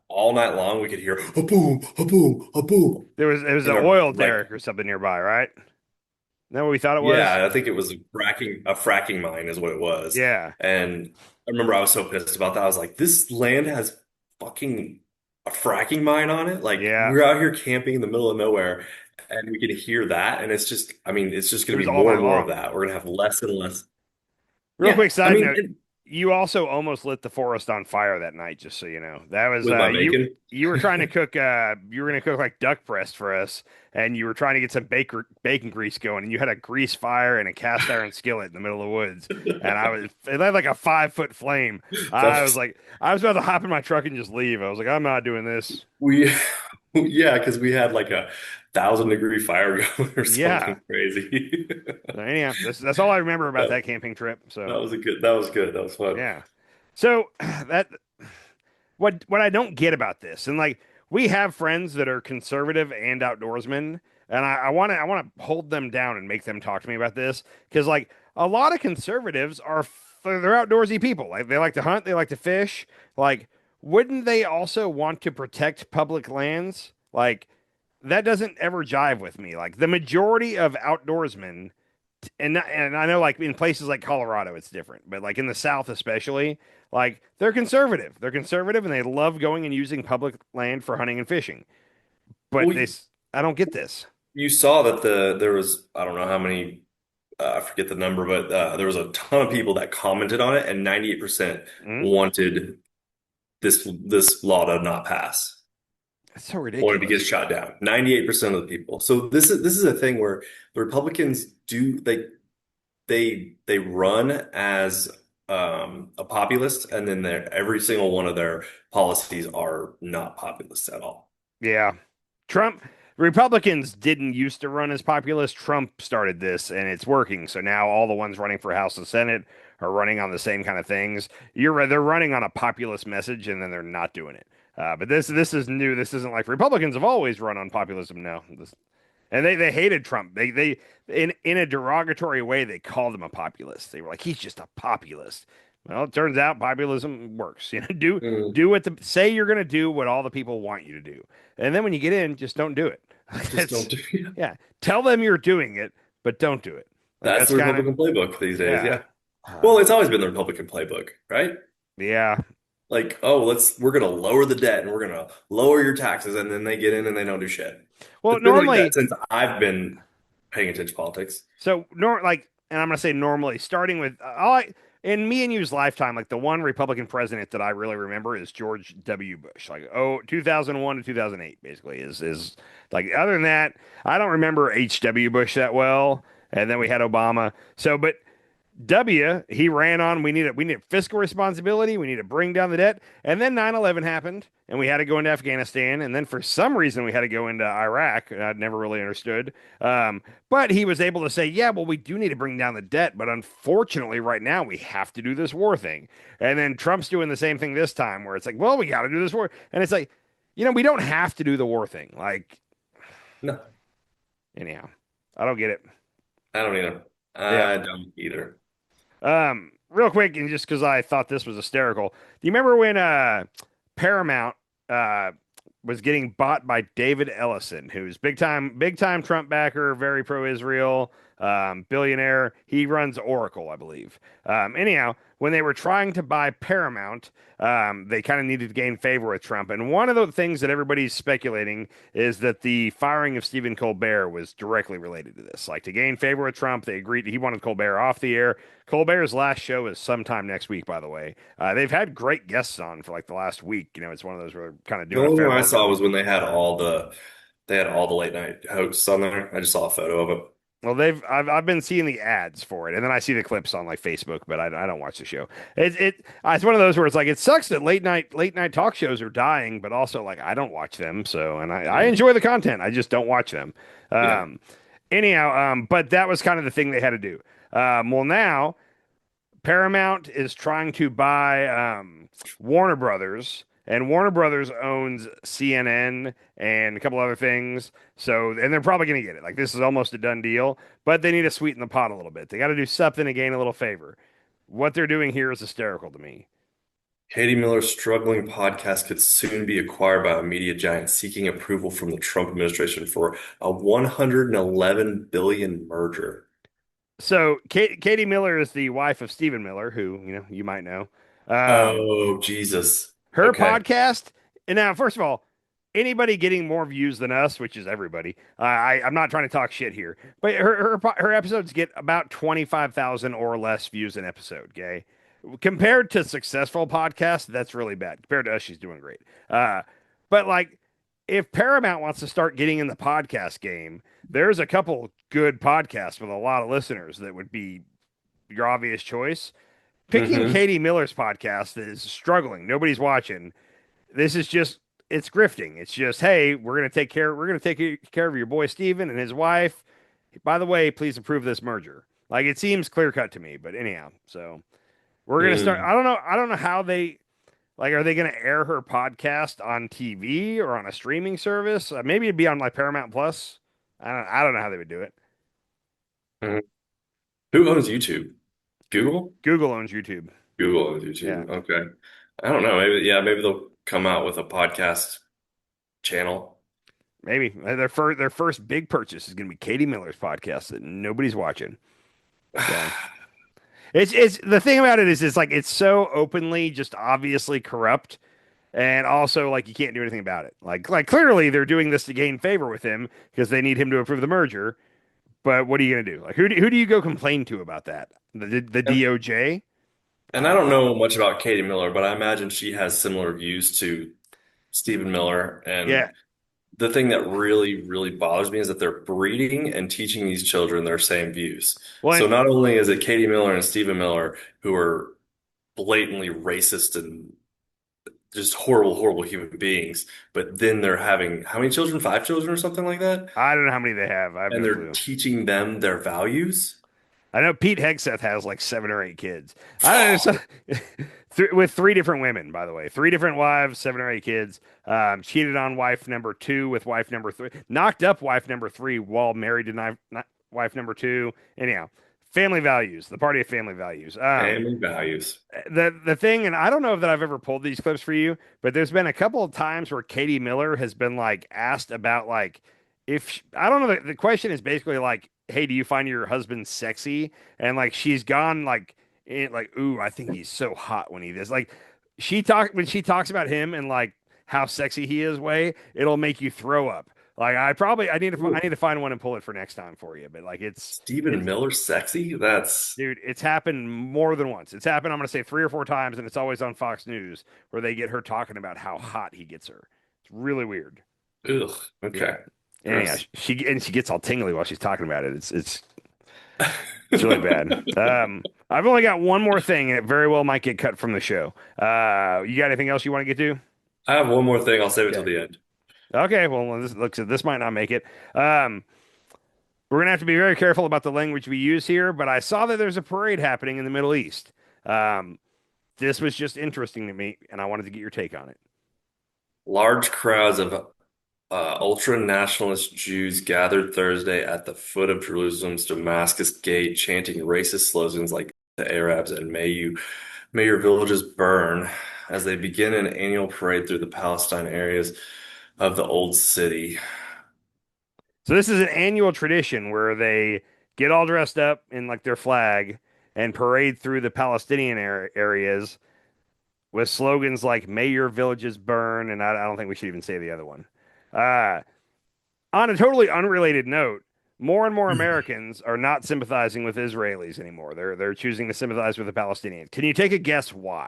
all night long we could hear a boom, a boom, a boom. There was an oil derrick or something nearby, right? Is that what we thought it was? Yeah, I think it was a fracking mine is what it was. Yeah. And I remember I was so pissed about that. I was like, this land has fucking a fracking mine on it. Like, we're out here camping in the middle of nowhere and we can hear that. And it's just, I mean, it's just going to be more and more of that. We're going to have less and less. Real quick side note. You also almost lit the forest on fire that night, just so you know. That was you were trying to cook you were gonna cook like duck breast for us, and you were trying to get some bacon grease going, and you had a grease fire and a cast iron skillet in the middle of the woods. And it had like a 5-foot flame. I was about to hop in my truck and just leave. I was like, I'm not doing this. Because we had like a 1,000-degree fire going or something crazy. Anyhow, that's all I remember about that camping trip. So that was good. That was fun. Yeah. So what I don't get about this, and like we have friends that are conservative and outdoorsmen, and I want to hold them down and make them talk to me about this, because like a lot of conservatives they're outdoorsy people. Like they like to hunt, they like to fish. Like, wouldn't they also want to protect public lands? Like, that doesn't ever jive with me. Like the majority of outdoorsmen, and I know like in places like Colorado it's different, but like in the South especially, like they're conservative. They're conservative and they love going and using public land for hunting and fishing. But I don't get this. You saw that there was, I don't know how many, I forget the number, but there was a ton of people that commented on it, and 98% wanted this law to not pass. That's so ridiculous. Or to get shot down. 98% of the people. So this is a thing where the Republicans they run as a populist, and then every single one of their policies are not populist at all. Yeah. Republicans didn't used to run as populist. Trump started this, and it's working. So now all the ones running for House and Senate are running on the same kind of things. They're running on a populist message, and then they're not doing it. But this is new. This isn't like Republicans have always run on populism now. And they hated Trump. They in a derogatory way, they called him a populist. They were like, he's just a populist. Well, it turns out populism works. You know, do say you're going to do what all the people want you to do, and then when you get in, just don't do it. Just don't do it. Yeah, tell them you're doing it, but don't do it. That's the Republican playbook these days. Yeah. Well, it's always been the Republican playbook, right? Yeah. Like, we're going to lower the debt and we're going to lower your taxes, and then they get in and they don't do shit. Well, it's been normally, like that since I've been paying attention to politics. So, and I'm going to say normally, starting with in me and you's lifetime, like the one Republican president that I really remember is George W. Bush. Like 2001 to 2008, basically is like. Other than that, I don't remember H.W. Bush that well. And then we had Obama. So, but he ran on, we need fiscal responsibility. We need to bring down the debt. And then 9/11 happened, and we had to go into Afghanistan. And then for some reason, we had to go into Iraq. I'd never really understood. But he was able to say, yeah, well, we do need to bring down the debt. But unfortunately, right now, we have to do this war thing. And then Trump's doing the same thing this time, where it's like, well, we got to do this war. And it's like, we don't have to do the war thing. Like, no. Anyhow, I don't get it. I don't either. I don't either. Real quick, and just because I thought this was hysterical, do you remember when Paramount was getting bought by David Ellison, who's big time Trump backer, very pro-Israel, billionaire. He runs Oracle, I believe. Anyhow, when they were trying to buy Paramount, they kind of needed to gain favor with Trump. And one of the things that everybody's speculating is that the firing of Stephen Colbert was directly related to this. Like, to gain favor with Trump, they agreed he wanted Colbert off the air. Colbert's last show is sometime next week, by the way. They've had great guests on for like the last week. You know, it's one of those where they're kind of The doing a only fair one I work. saw was when they had all the late night hosts on there. I just saw a photo of it. Well, I've been seeing the ads for it, and then I see the clips on like Facebook, but I don't watch the show. It's one of those where it's like, it sucks that late night talk shows are dying, but also like I don't watch them. So, and I enjoy the content, I just don't watch them. Anyhow, but that was kind of the thing they had to do. Well, now Paramount is trying to buy Warner Brothers, and Warner Brothers owns CNN and a couple other things. So, and they're probably going to get it. Like, this is almost a done deal, but they need to sweeten the pot a little bit. They got to do something to gain a little favor. What they're doing here is hysterical to me. Katie Miller's struggling podcast could soon be acquired by a media giant seeking approval from the Trump administration for a 111 billion merger. So, Katie Miller is the wife of Stephen Miller, who you might know. Oh, Jesus. Her Okay. podcast. And now, first of all, anybody getting more views than us, which is everybody. I'm not trying to talk shit here, but her episodes get about 25,000 or less views an episode. Okay, compared to successful podcasts, that's really bad. Compared to us, she's doing great. But like, if Paramount wants to start getting in the podcast game, there's a couple good podcasts with a lot of listeners that would be your obvious choice. Picking Katie Miller's podcast is struggling. Nobody's watching. This is just, it's grifting. It's just, hey, we're going to take care of your boy Steven and his wife. By the way, please approve this merger. Like, it seems clear cut to me, but anyhow, so we're going to start. I don't know how they, like, are they going to air her podcast on TV or on a streaming service? Maybe it'd be on like Paramount Plus. I don't know how they would do it. Who owns YouTube? Google? Google owns YouTube. Google owns YouTube. Yeah. Okay. I don't know. Maybe they'll come out with a podcast channel. Maybe their first big purchase is going to be Katie Miller's podcast that nobody's watching. So, it's the thing about it is it's like, it's so openly just obviously corrupt, and also like you can't do anything about it. Like clearly they're doing this to gain favor with him because they need him to approve the merger. But what are you going to do? Like, who do you go complain to about that? The DOJ? And I don't know much about Katie Miller, but I imagine she has similar views to Stephen Miller. And the thing that really, really bothers me is that they're breeding and teaching these children their same views. So not only is it Katie Miller and Stephen Miller who are blatantly racist and just horrible, horrible human beings, but then they're having how many children? 5 children or something like that? I don't know how many they have. And they're teaching them their values. I know Pete Hegseth has like 7 or 8 kids. I don't know, with 3 different women, by the way. 3 different wives, 7 or 8 kids. Cheated on wife number 2 with wife number 3. Knocked up wife number 3 while married to wife number 2. Anyhow, family values. The party of family values. Family values. The thing, and I don't know that I've ever pulled these clips for you, but there's been a couple of times where Katie Miller has been like asked about like, I don't know. The question is basically like, hey, do you find your husband sexy? And like, she's gone like, ooh, I think he's so hot when he does. Like, when she talks about him and like how sexy he is, it'll make you throw up. Like, I need to find one and pull it for next time for you. But like, Stephen Miller sexy? Dude, it's happened more than once. It's happened, I'm going to say 3 or 4 times, and it's always on Fox News where they get her talking about how hot he gets her. It's really weird. Ugh. Okay. Yeah. Yeah, she gets all tingly while she's talking about it. It's really bad. I've only got one more thing, and it very well might get cut from the show. You got anything else you want to get to? I have one more thing. I'll save it till the end. Okay. Well, this might not make it. We're gonna have to be very careful about the language we use here. But I saw that there's a parade happening in the Middle East. This was just interesting to me, and I wanted to get your take on it. Large crowds of ultra-nationalist Jews gathered Thursday at the foot of Jerusalem's Damascus Gate, chanting racist slogans like "the Arabs" and may your villages burn," as they begin an annual parade through the Palestine areas of the Old City. So this is an annual tradition where they get all dressed up in like their flag and parade through the Palestinian areas with slogans like "May your villages burn," and I don't think we should even say the other one. Uh, on a totally unrelated note, more and more Americans are not sympathizing with Israelis anymore. They're choosing to sympathize with the Palestinians. Can you take a guess why?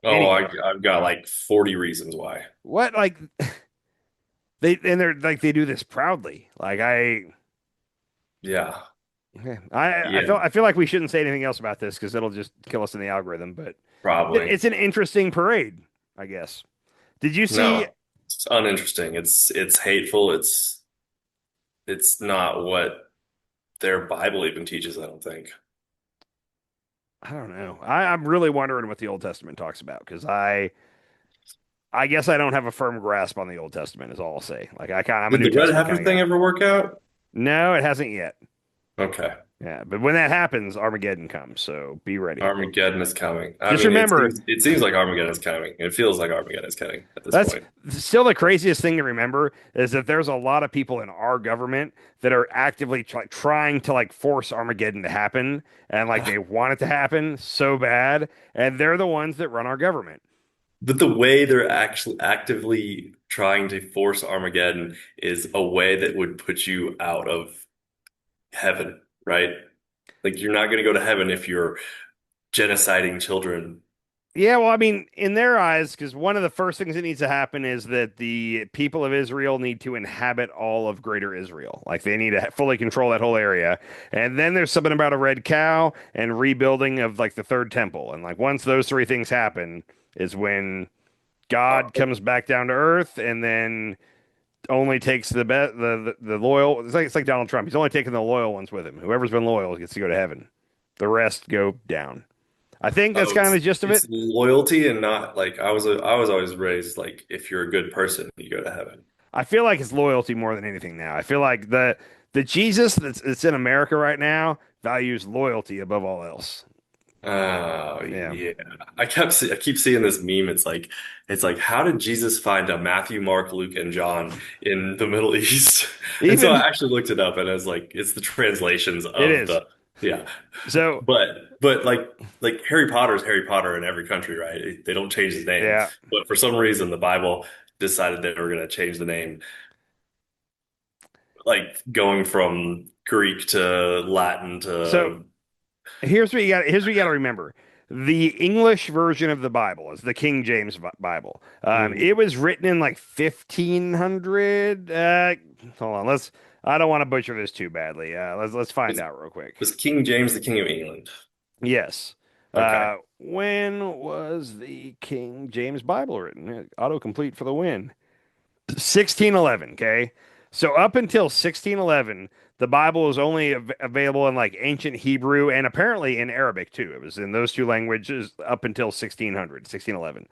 Oh, I've got like 40 reasons why. What like they're like they do this proudly. Like Yeah. I feel like we shouldn't say anything else about this because it'll just kill us in the algorithm. But Probably. it's an interesting parade, I guess. Did you see? No, it's uninteresting. It's hateful. It's not what their Bible even teaches, I don't think. I don't know. I'm really wondering what the Old Testament talks about because I guess I don't have a firm grasp on the Old Testament. Is all I'll say. Like I'm a Did New the red Testament heifer kinda thing guy. ever work out? No, it hasn't yet. Okay. Yeah, but when that happens, Armageddon comes. So be ready. Armageddon is coming. Just remember, it seems like Armageddon is coming. It feels like Armageddon is coming at this that's point. still the craziest thing to remember is that there's a lot of people in our government that are actively trying to like force Armageddon to happen, and like they want it to happen so bad, and they're the ones that run our government. But the way they're actually actively trying to force Armageddon is a way that would put you out of heaven, right? Like you're not going to go to heaven if you're genociding children. Yeah, well, I mean, in their eyes, because one of the first things that needs to happen is that the people of Israel need to inhabit all of Greater Israel. Like they need to fully control that whole area. And then there's something about a red cow and rebuilding of like the third temple. And like once those three things happen is when God comes back down to earth and then only takes the loyal. It's like Donald Trump. He's only taking the loyal ones with him. Whoever's been loyal gets to go to heaven. The rest go down. I think that's kind of the gist of it. It's loyalty and not like I was always raised like if you're a good person, you go to heaven. I feel like it's loyalty more than anything now. I feel like the Jesus that's in America right now values loyalty above all else. Oh yeah. I keep seeing this meme. It's like how did Jesus find a Matthew, Mark, Luke, and John in the Middle East? And so I actually looked it up, and it's the translations of yeah. So but like Harry Potter is Harry Potter in every country, right? They don't change his name. Yeah. But for some reason, the Bible decided they were going to change the name, like going from Greek to Latin to. So here's what you got to remember. The English version of the Bible is the King James Bible. It was written in like 1500. Hold on, I don't want to butcher this too badly. Let's find out real quick. Was King James the King of England? Yes. Okay. When was the King James Bible written? Autocomplete for the win. 1611. Okay. So up until 1611, the Bible was only available in like ancient Hebrew and apparently in Arabic too. It was in those two languages up until 1611.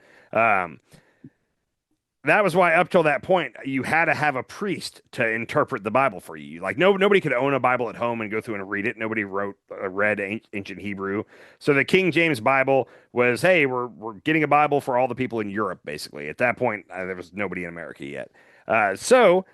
That was why up till that point you had to have a priest to interpret the Bible for you. Like nobody could own a Bible at home and go through and read it. Nobody read ancient Hebrew. So the King James Bible was, hey, we're getting a Bible for all the people in Europe. Basically, at that point there was nobody in America yet. So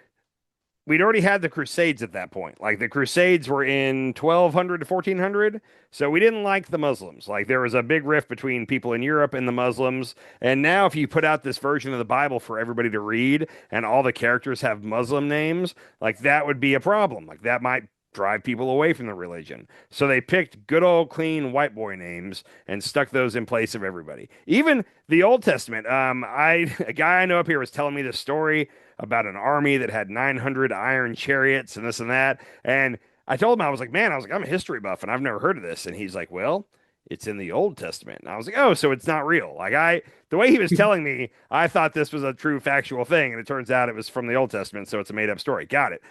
we'd already had the Crusades at that point. Like the Crusades were in 1200 to 1400. So we didn't like the Muslims. Like there was a big rift between people in Europe and the Muslims. And now if you put out this version of the Bible for everybody to read and all the characters have Muslim names, like that would be a problem. Like that might drive people away from the religion. So they picked good old clean white boy names and stuck those in place of everybody. Even the Old Testament. A guy I know up here was telling me this story about an army that had 900 iron chariots and this and that. And I told him, I'm a history buff and I've never heard of this. And he's like, well, it's in the Old Testament. And I was like, oh, so it's not real. Like the way he was telling me, I thought this was a true factual thing. And it turns out it was from the Old Testament. So it's a made up story. Got it.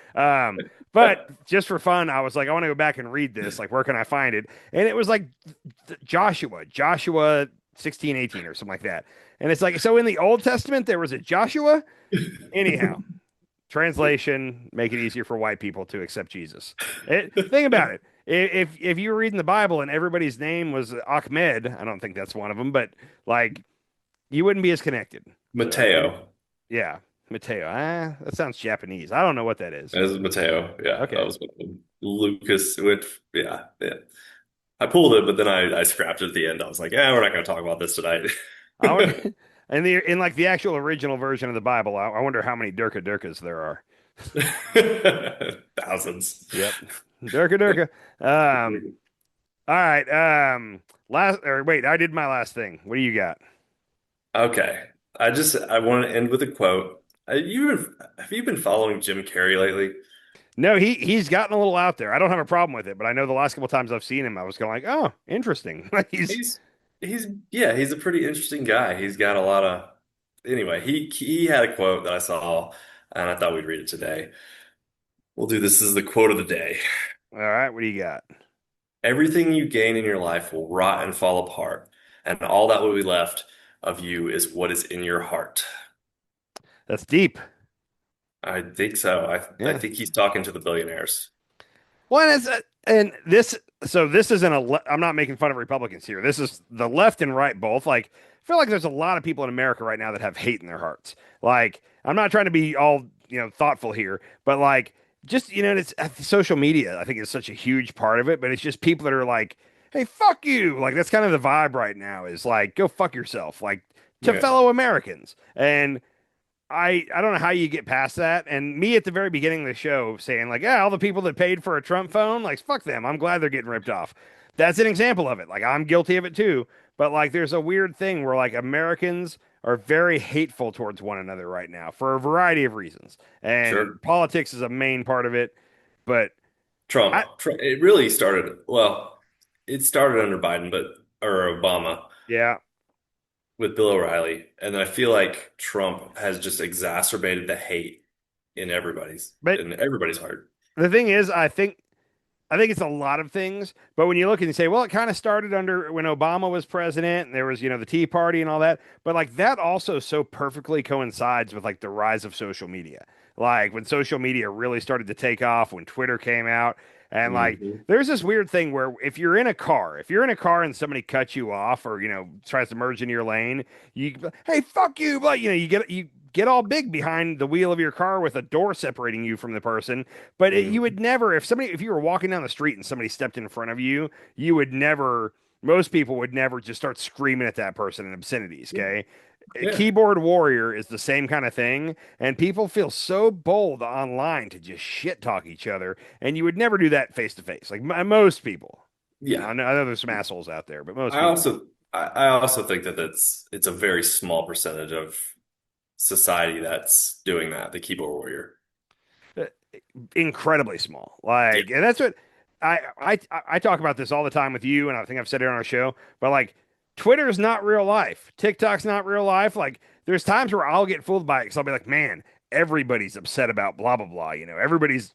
But just for fun, I was like, I want to go back and read this. Like, where can I find it? And it was like Joshua 1618 or something like that. And it's like, so in the Old Testament, there was a Joshua. Anyhow, translation, make it easier for white people to accept Jesus. Think about it. If you were reading the Bible and everybody's name was Ahmed, I don't think that's one of them, but like you wouldn't be as connected. Mateo. Yeah, Mateo. That sounds Japanese. I don't know what that is. That is Mateo. Yeah. Okay. That was one of them. Lucas went, yeah, yeah. I pulled it, but then I scrapped it at the end. I was like, yeah, we're not going to talk about this tonight. I wonder, in like the actual original version of the Bible, I wonder how many Durka Durkas there are. Thousands. Yep. Durka Durka. All right. Wait, I did my last thing. What do you got? Okay. I want to end with a quote. Have you been following Jim Carrey lately? No, he's gotten a little out there. I don't have a problem with it, but I know the last couple times I've seen him, I was going like, oh, interesting. He's a pretty interesting guy. He's got a lot of anyway, he had a quote that I saw and I thought we'd read it today. We'll do this as the quote of the day. All right, what do you got? Everything you gain in your life will rot and fall apart, and all that will be left of you is what is in your heart. That's deep. I think so. I think he's talking to the billionaires. Well, and this isn't I'm not making fun of Republicans here. This is the left and right both. Like, I feel like there's a lot of people in America right now that have hate in their hearts. Like, I'm not trying to be all, thoughtful here, but like, just, it's social media, I think is such a huge part of it, but it's just people that are like, hey, fuck you. Like, that's kind of the vibe right now is like, go fuck yourself, like to fellow Americans. And I don't know how you get past that. And me at the very beginning of the show saying like, yeah, all the people that paid for a Trump phone, like, fuck them. I'm glad they're getting ripped off. That's an example of it. Like, I'm guilty of it too. But like, there's a weird thing where like Americans are very hateful towards one another right now for a variety of reasons. And politics is a main part of it. But Trump, it really started, it started under Biden, or Obama. Yeah. With Bill O'Reilly. And I feel like Trump has just exacerbated the hate in everybody's heart. The thing is, I think it's a lot of things, but when you look and you say, well, it kind of started under when Obama was president and there was, the Tea Party and all that, but like that also so perfectly coincides with like the rise of social media. Like when social media really started to take off, when Twitter came out, and like there's this weird thing where if you're in a car and somebody cuts you off or, tries to merge into your lane, hey, fuck you, but you get all big behind the wheel of your car with a door separating you from the person. But you would never, if you were walking down the street and somebody stepped in front of you, most people would never just start screaming at that person in obscenities. Okay. A keyboard warrior is the same kind of thing. And people feel so bold online to just shit talk each other. And you would never do that face to face. Like most people. Yeah. I know there's some assholes out there, but most people. I also think that it's a very small percentage of society that's doing that, the keyboard warrior. Incredibly small. And that's what I talk about this all the time with you, and I think I've said it on our show, but like Twitter is not real life. TikTok's not real life. Like there's times where I'll get fooled by it because I'll be like, man, everybody's upset about blah, blah, blah. Everybody's,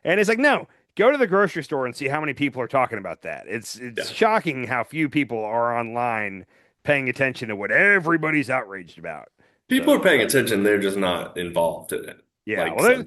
and it's like, no, go to the grocery store and see how many people are talking about that. It's shocking how few people are online paying attention to what everybody's outraged about. People are paying attention. They're just not involved in it. Yeah.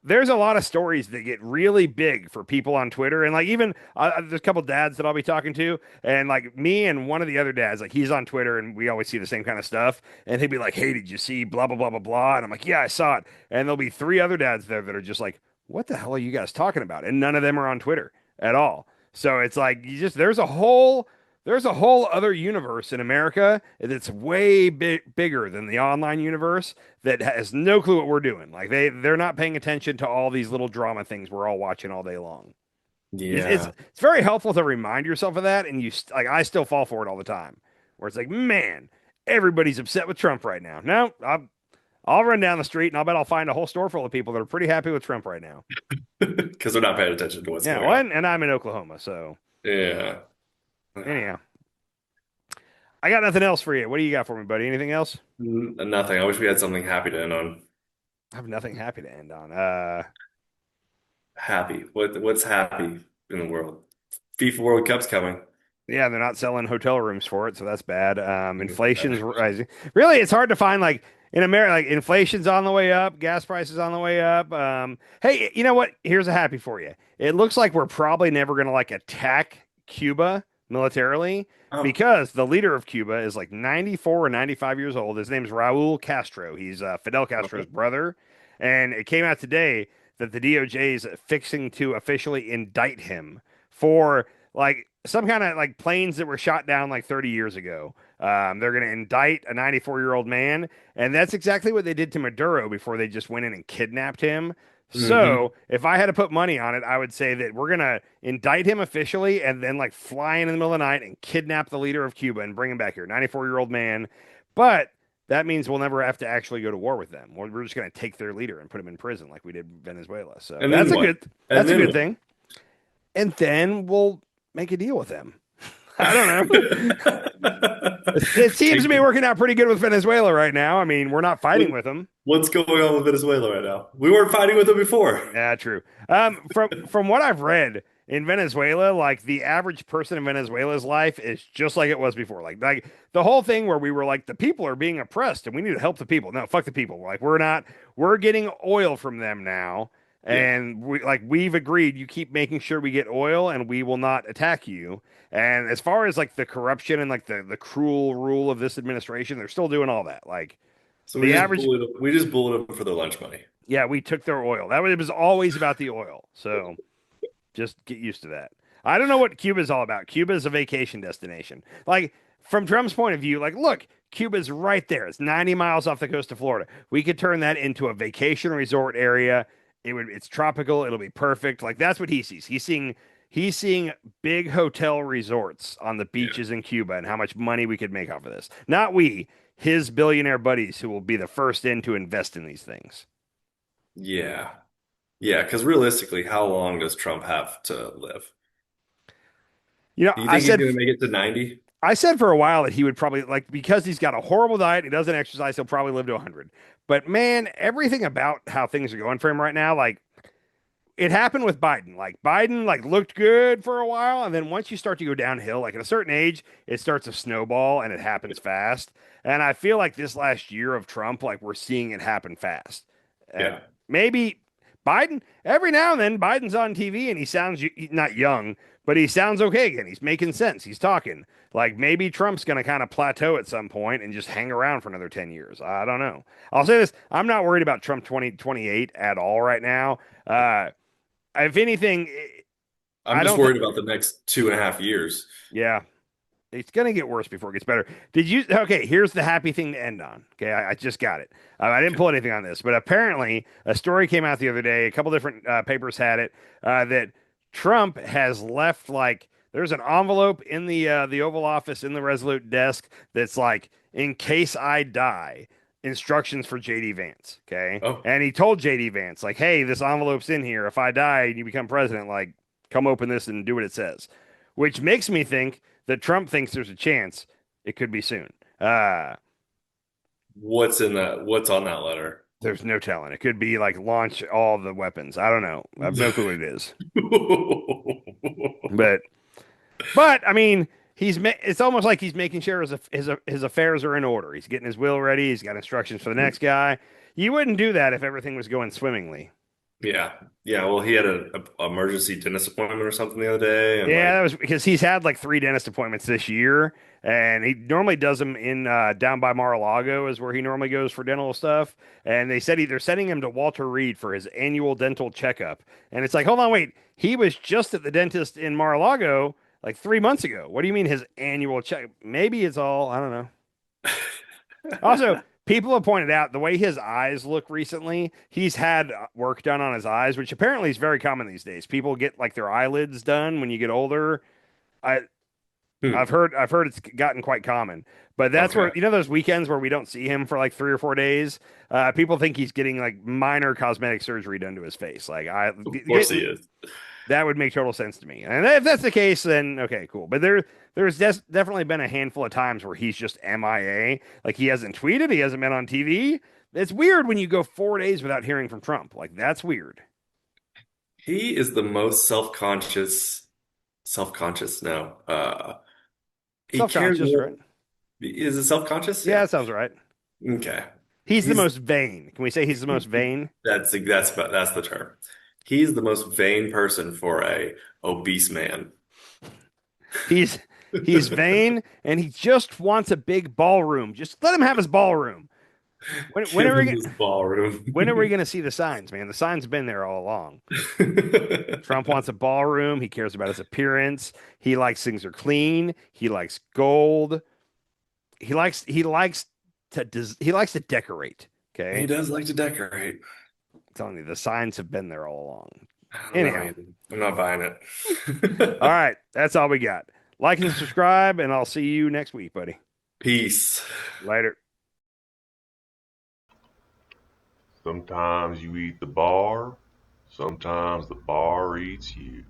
There's a lot of stories that get really big for people on Twitter. And like, even there's a couple dads that I'll be talking to, and like me and one of the other dads, like he's on Twitter and we always see the same kind of stuff. And he'd be like, hey, did you see blah, blah, blah, blah, blah. And I'm like, yeah, I saw it. And there'll be 3 other dads there that are just like, what the hell are you guys talking about? And none of them are on Twitter at all. So it's like, there's a whole other universe in America that's way bigger than the online universe that has no clue what we're doing. Like they're not paying attention to all these little drama things we're all watching all day long. Yeah. It's very helpful to remind yourself of that. And I still fall for it all the time where it's like, man, everybody's upset with Trump right now. No, I'll run down the street and I'll bet I'll find a whole store full of people that are pretty happy with Trump right now. Because they're not paying attention to what's going on. And I'm in Oklahoma. So yeah. Anyhow, I got nothing else for you. What do you got for me, buddy? Anything else? Nothing. I wish we had something happy to end on. I have nothing happy to end on. Happy. What's happy in the world? FIFA World Cup's coming. Yeah, they're not selling hotel rooms for it, so that's bad. Inflation's rising. Really, it's hard to find like in America, like inflation's on the way up, gas prices on the way up. Hey, you know what? Here's a happy for you. It looks like we're probably never gonna like attack Cuba militarily because the leader of Cuba is like 94 or 95 years old. His name's Raul Castro. He's Fidel Castro's brother. And it came out today that the DOJ is fixing to officially indict him for like some kind of like planes that were shot down like 30 years ago. They're going to indict a 94-year-old man, and that's exactly what they did to Maduro before they just went in and kidnapped him. So if I had to put money on it, I would say that we're going to indict him officially and then like fly in the middle of the night and kidnap the leader of Cuba and bring him back here. 94-year-old man. But that means we'll never have to actually go to war with them. We're just going to take their leader and put him in prison like we did Venezuela. So And that's then a what? good good thing. And then we'll make a deal with them. I don't know. It seems to be working out pretty good with Venezuela right now. I mean, we're not fighting with them. What's going on with Venezuela right now? We weren't fighting with them before. Yeah, true. From what I've read in Venezuela, like the average person in Venezuela's life is just like it was before. Like the whole thing where we were like, the people are being oppressed and we need to help the people. No, fuck the people. Like we're getting oil from them now. And we've agreed, you keep making sure we get oil and we will not attack you. And as far as like the corruption and like the cruel rule of this administration, they're still doing all that. Like So we just bullied them for their lunch money. Yeah, we took their oil. It was always about the oil. So just get used to that. I don't know what Cuba's all about. Cuba is a vacation destination. Like from Trump's point of view, like look, Cuba's right there. It's 90 miles off the coast of Florida. We could turn that into a vacation resort area. It's tropical. It'll be perfect. Like that's what he sees. He's seeing big hotel resorts on the beaches in Cuba and how much money we could make off of this. Not we, his billionaire buddies who will be the first in to invest in these things. Yeah. Yeah, because realistically, how long does Trump have to live? You know, Do you think he's going to make it to 90? I said for a while that he would probably, like, because he's got a horrible diet, he doesn't exercise, he'll probably live to 100. But man, everything about how things are going for him right now, like, it happened with Biden. Like, Biden, like, looked good for a while, and then once you start to go downhill, like, at a certain age, it starts to snowball, and it happens fast. And I feel like this last year of Trump, like, we're seeing it happen fast. Yeah. Maybe Biden, every now and then, Biden's on TV, and he sounds not young, but he sounds okay again. He's making sense. He's talking. Like maybe Trump's going to kind of plateau at some point and just hang around for another 10 years. I don't know. I'll say this. I'm not worried about Trump 2028 at all right now. If anything, I'm just worried about the next 2.5 years. Yeah. It's going to get worse before it gets better. Okay, here's the happy thing to end on. Okay, I just got it. I didn't pull anything on this, but apparently a story came out the other day. A couple different papers had it that Trump has left, like, there's an envelope in the Oval Office in the Resolute desk that's like, in case I die, instructions for J.D. Vance. Okay. Oh. And he told J.D. Vance, like, hey, this envelope's in here. If I die and you become president, like, come open this and do what it says. Which makes me think that Trump thinks there's a chance it could be soon. What's in that? What's on that letter? There's no telling. It could be like launch all the weapons. I don't know. I have no clue what it is. But I mean, it's almost like he's making sure his affairs are in order. He's getting his will ready. He's got instructions for the next guy. You wouldn't do that if everything was going swimmingly. Yeah. Yeah. Well, he had an emergency dentist appointment or something the other day. And that was because he's had like 3 dentist appointments this year, and he normally does them in down by Mar-a-Lago is where he normally goes for dental stuff. And they said they're sending him to Walter Reed for his annual dental checkup. And it's like, hold on, wait, he was just at the dentist in Mar-a-Lago like 3 months ago. What do you mean his annual check? Maybe it's all, I don't know. Also, people have pointed out the way his eyes look recently. He's had work done on his eyes, which apparently is very common these days. People get like their eyelids done when you get older. I've heard it's gotten quite common. But that's where, you know, those weekends where we don't see him for like 3 or 4 days. People think he's getting like minor cosmetic surgery done to his face. Like of course he is. That would make total sense to me. And if that's the case, then okay, cool. But there's definitely been a handful of times where he's just MIA. Like he hasn't tweeted, he hasn't been on TV. It's weird when you go 4 days without hearing from Trump. Like that's weird. He is the most self-conscious. No. Self-conscious, right? Is it self-conscious? Yeah, that sounds right. Okay. He's the most vain. Can we say he's the most vain? That's the term. He's the most vain person for a obese man. He's vain and he just wants a big ballroom. Just let him have his ballroom. When are we Give him this ballroom. when are we going to see the signs, man? The signs been there all along. Trump wants a ballroom. He cares about his appearance. He likes things are clean. He likes gold. He likes to decorate. Okay, He does like to decorate. I'm telling you, the signs have been there all along. Anyhow, I'm not buying it. All right, that's all we got. Like and subscribe, and I'll see you next week, buddy. Peace. Later. Sometimes you eat the bar, sometimes the bar eats you.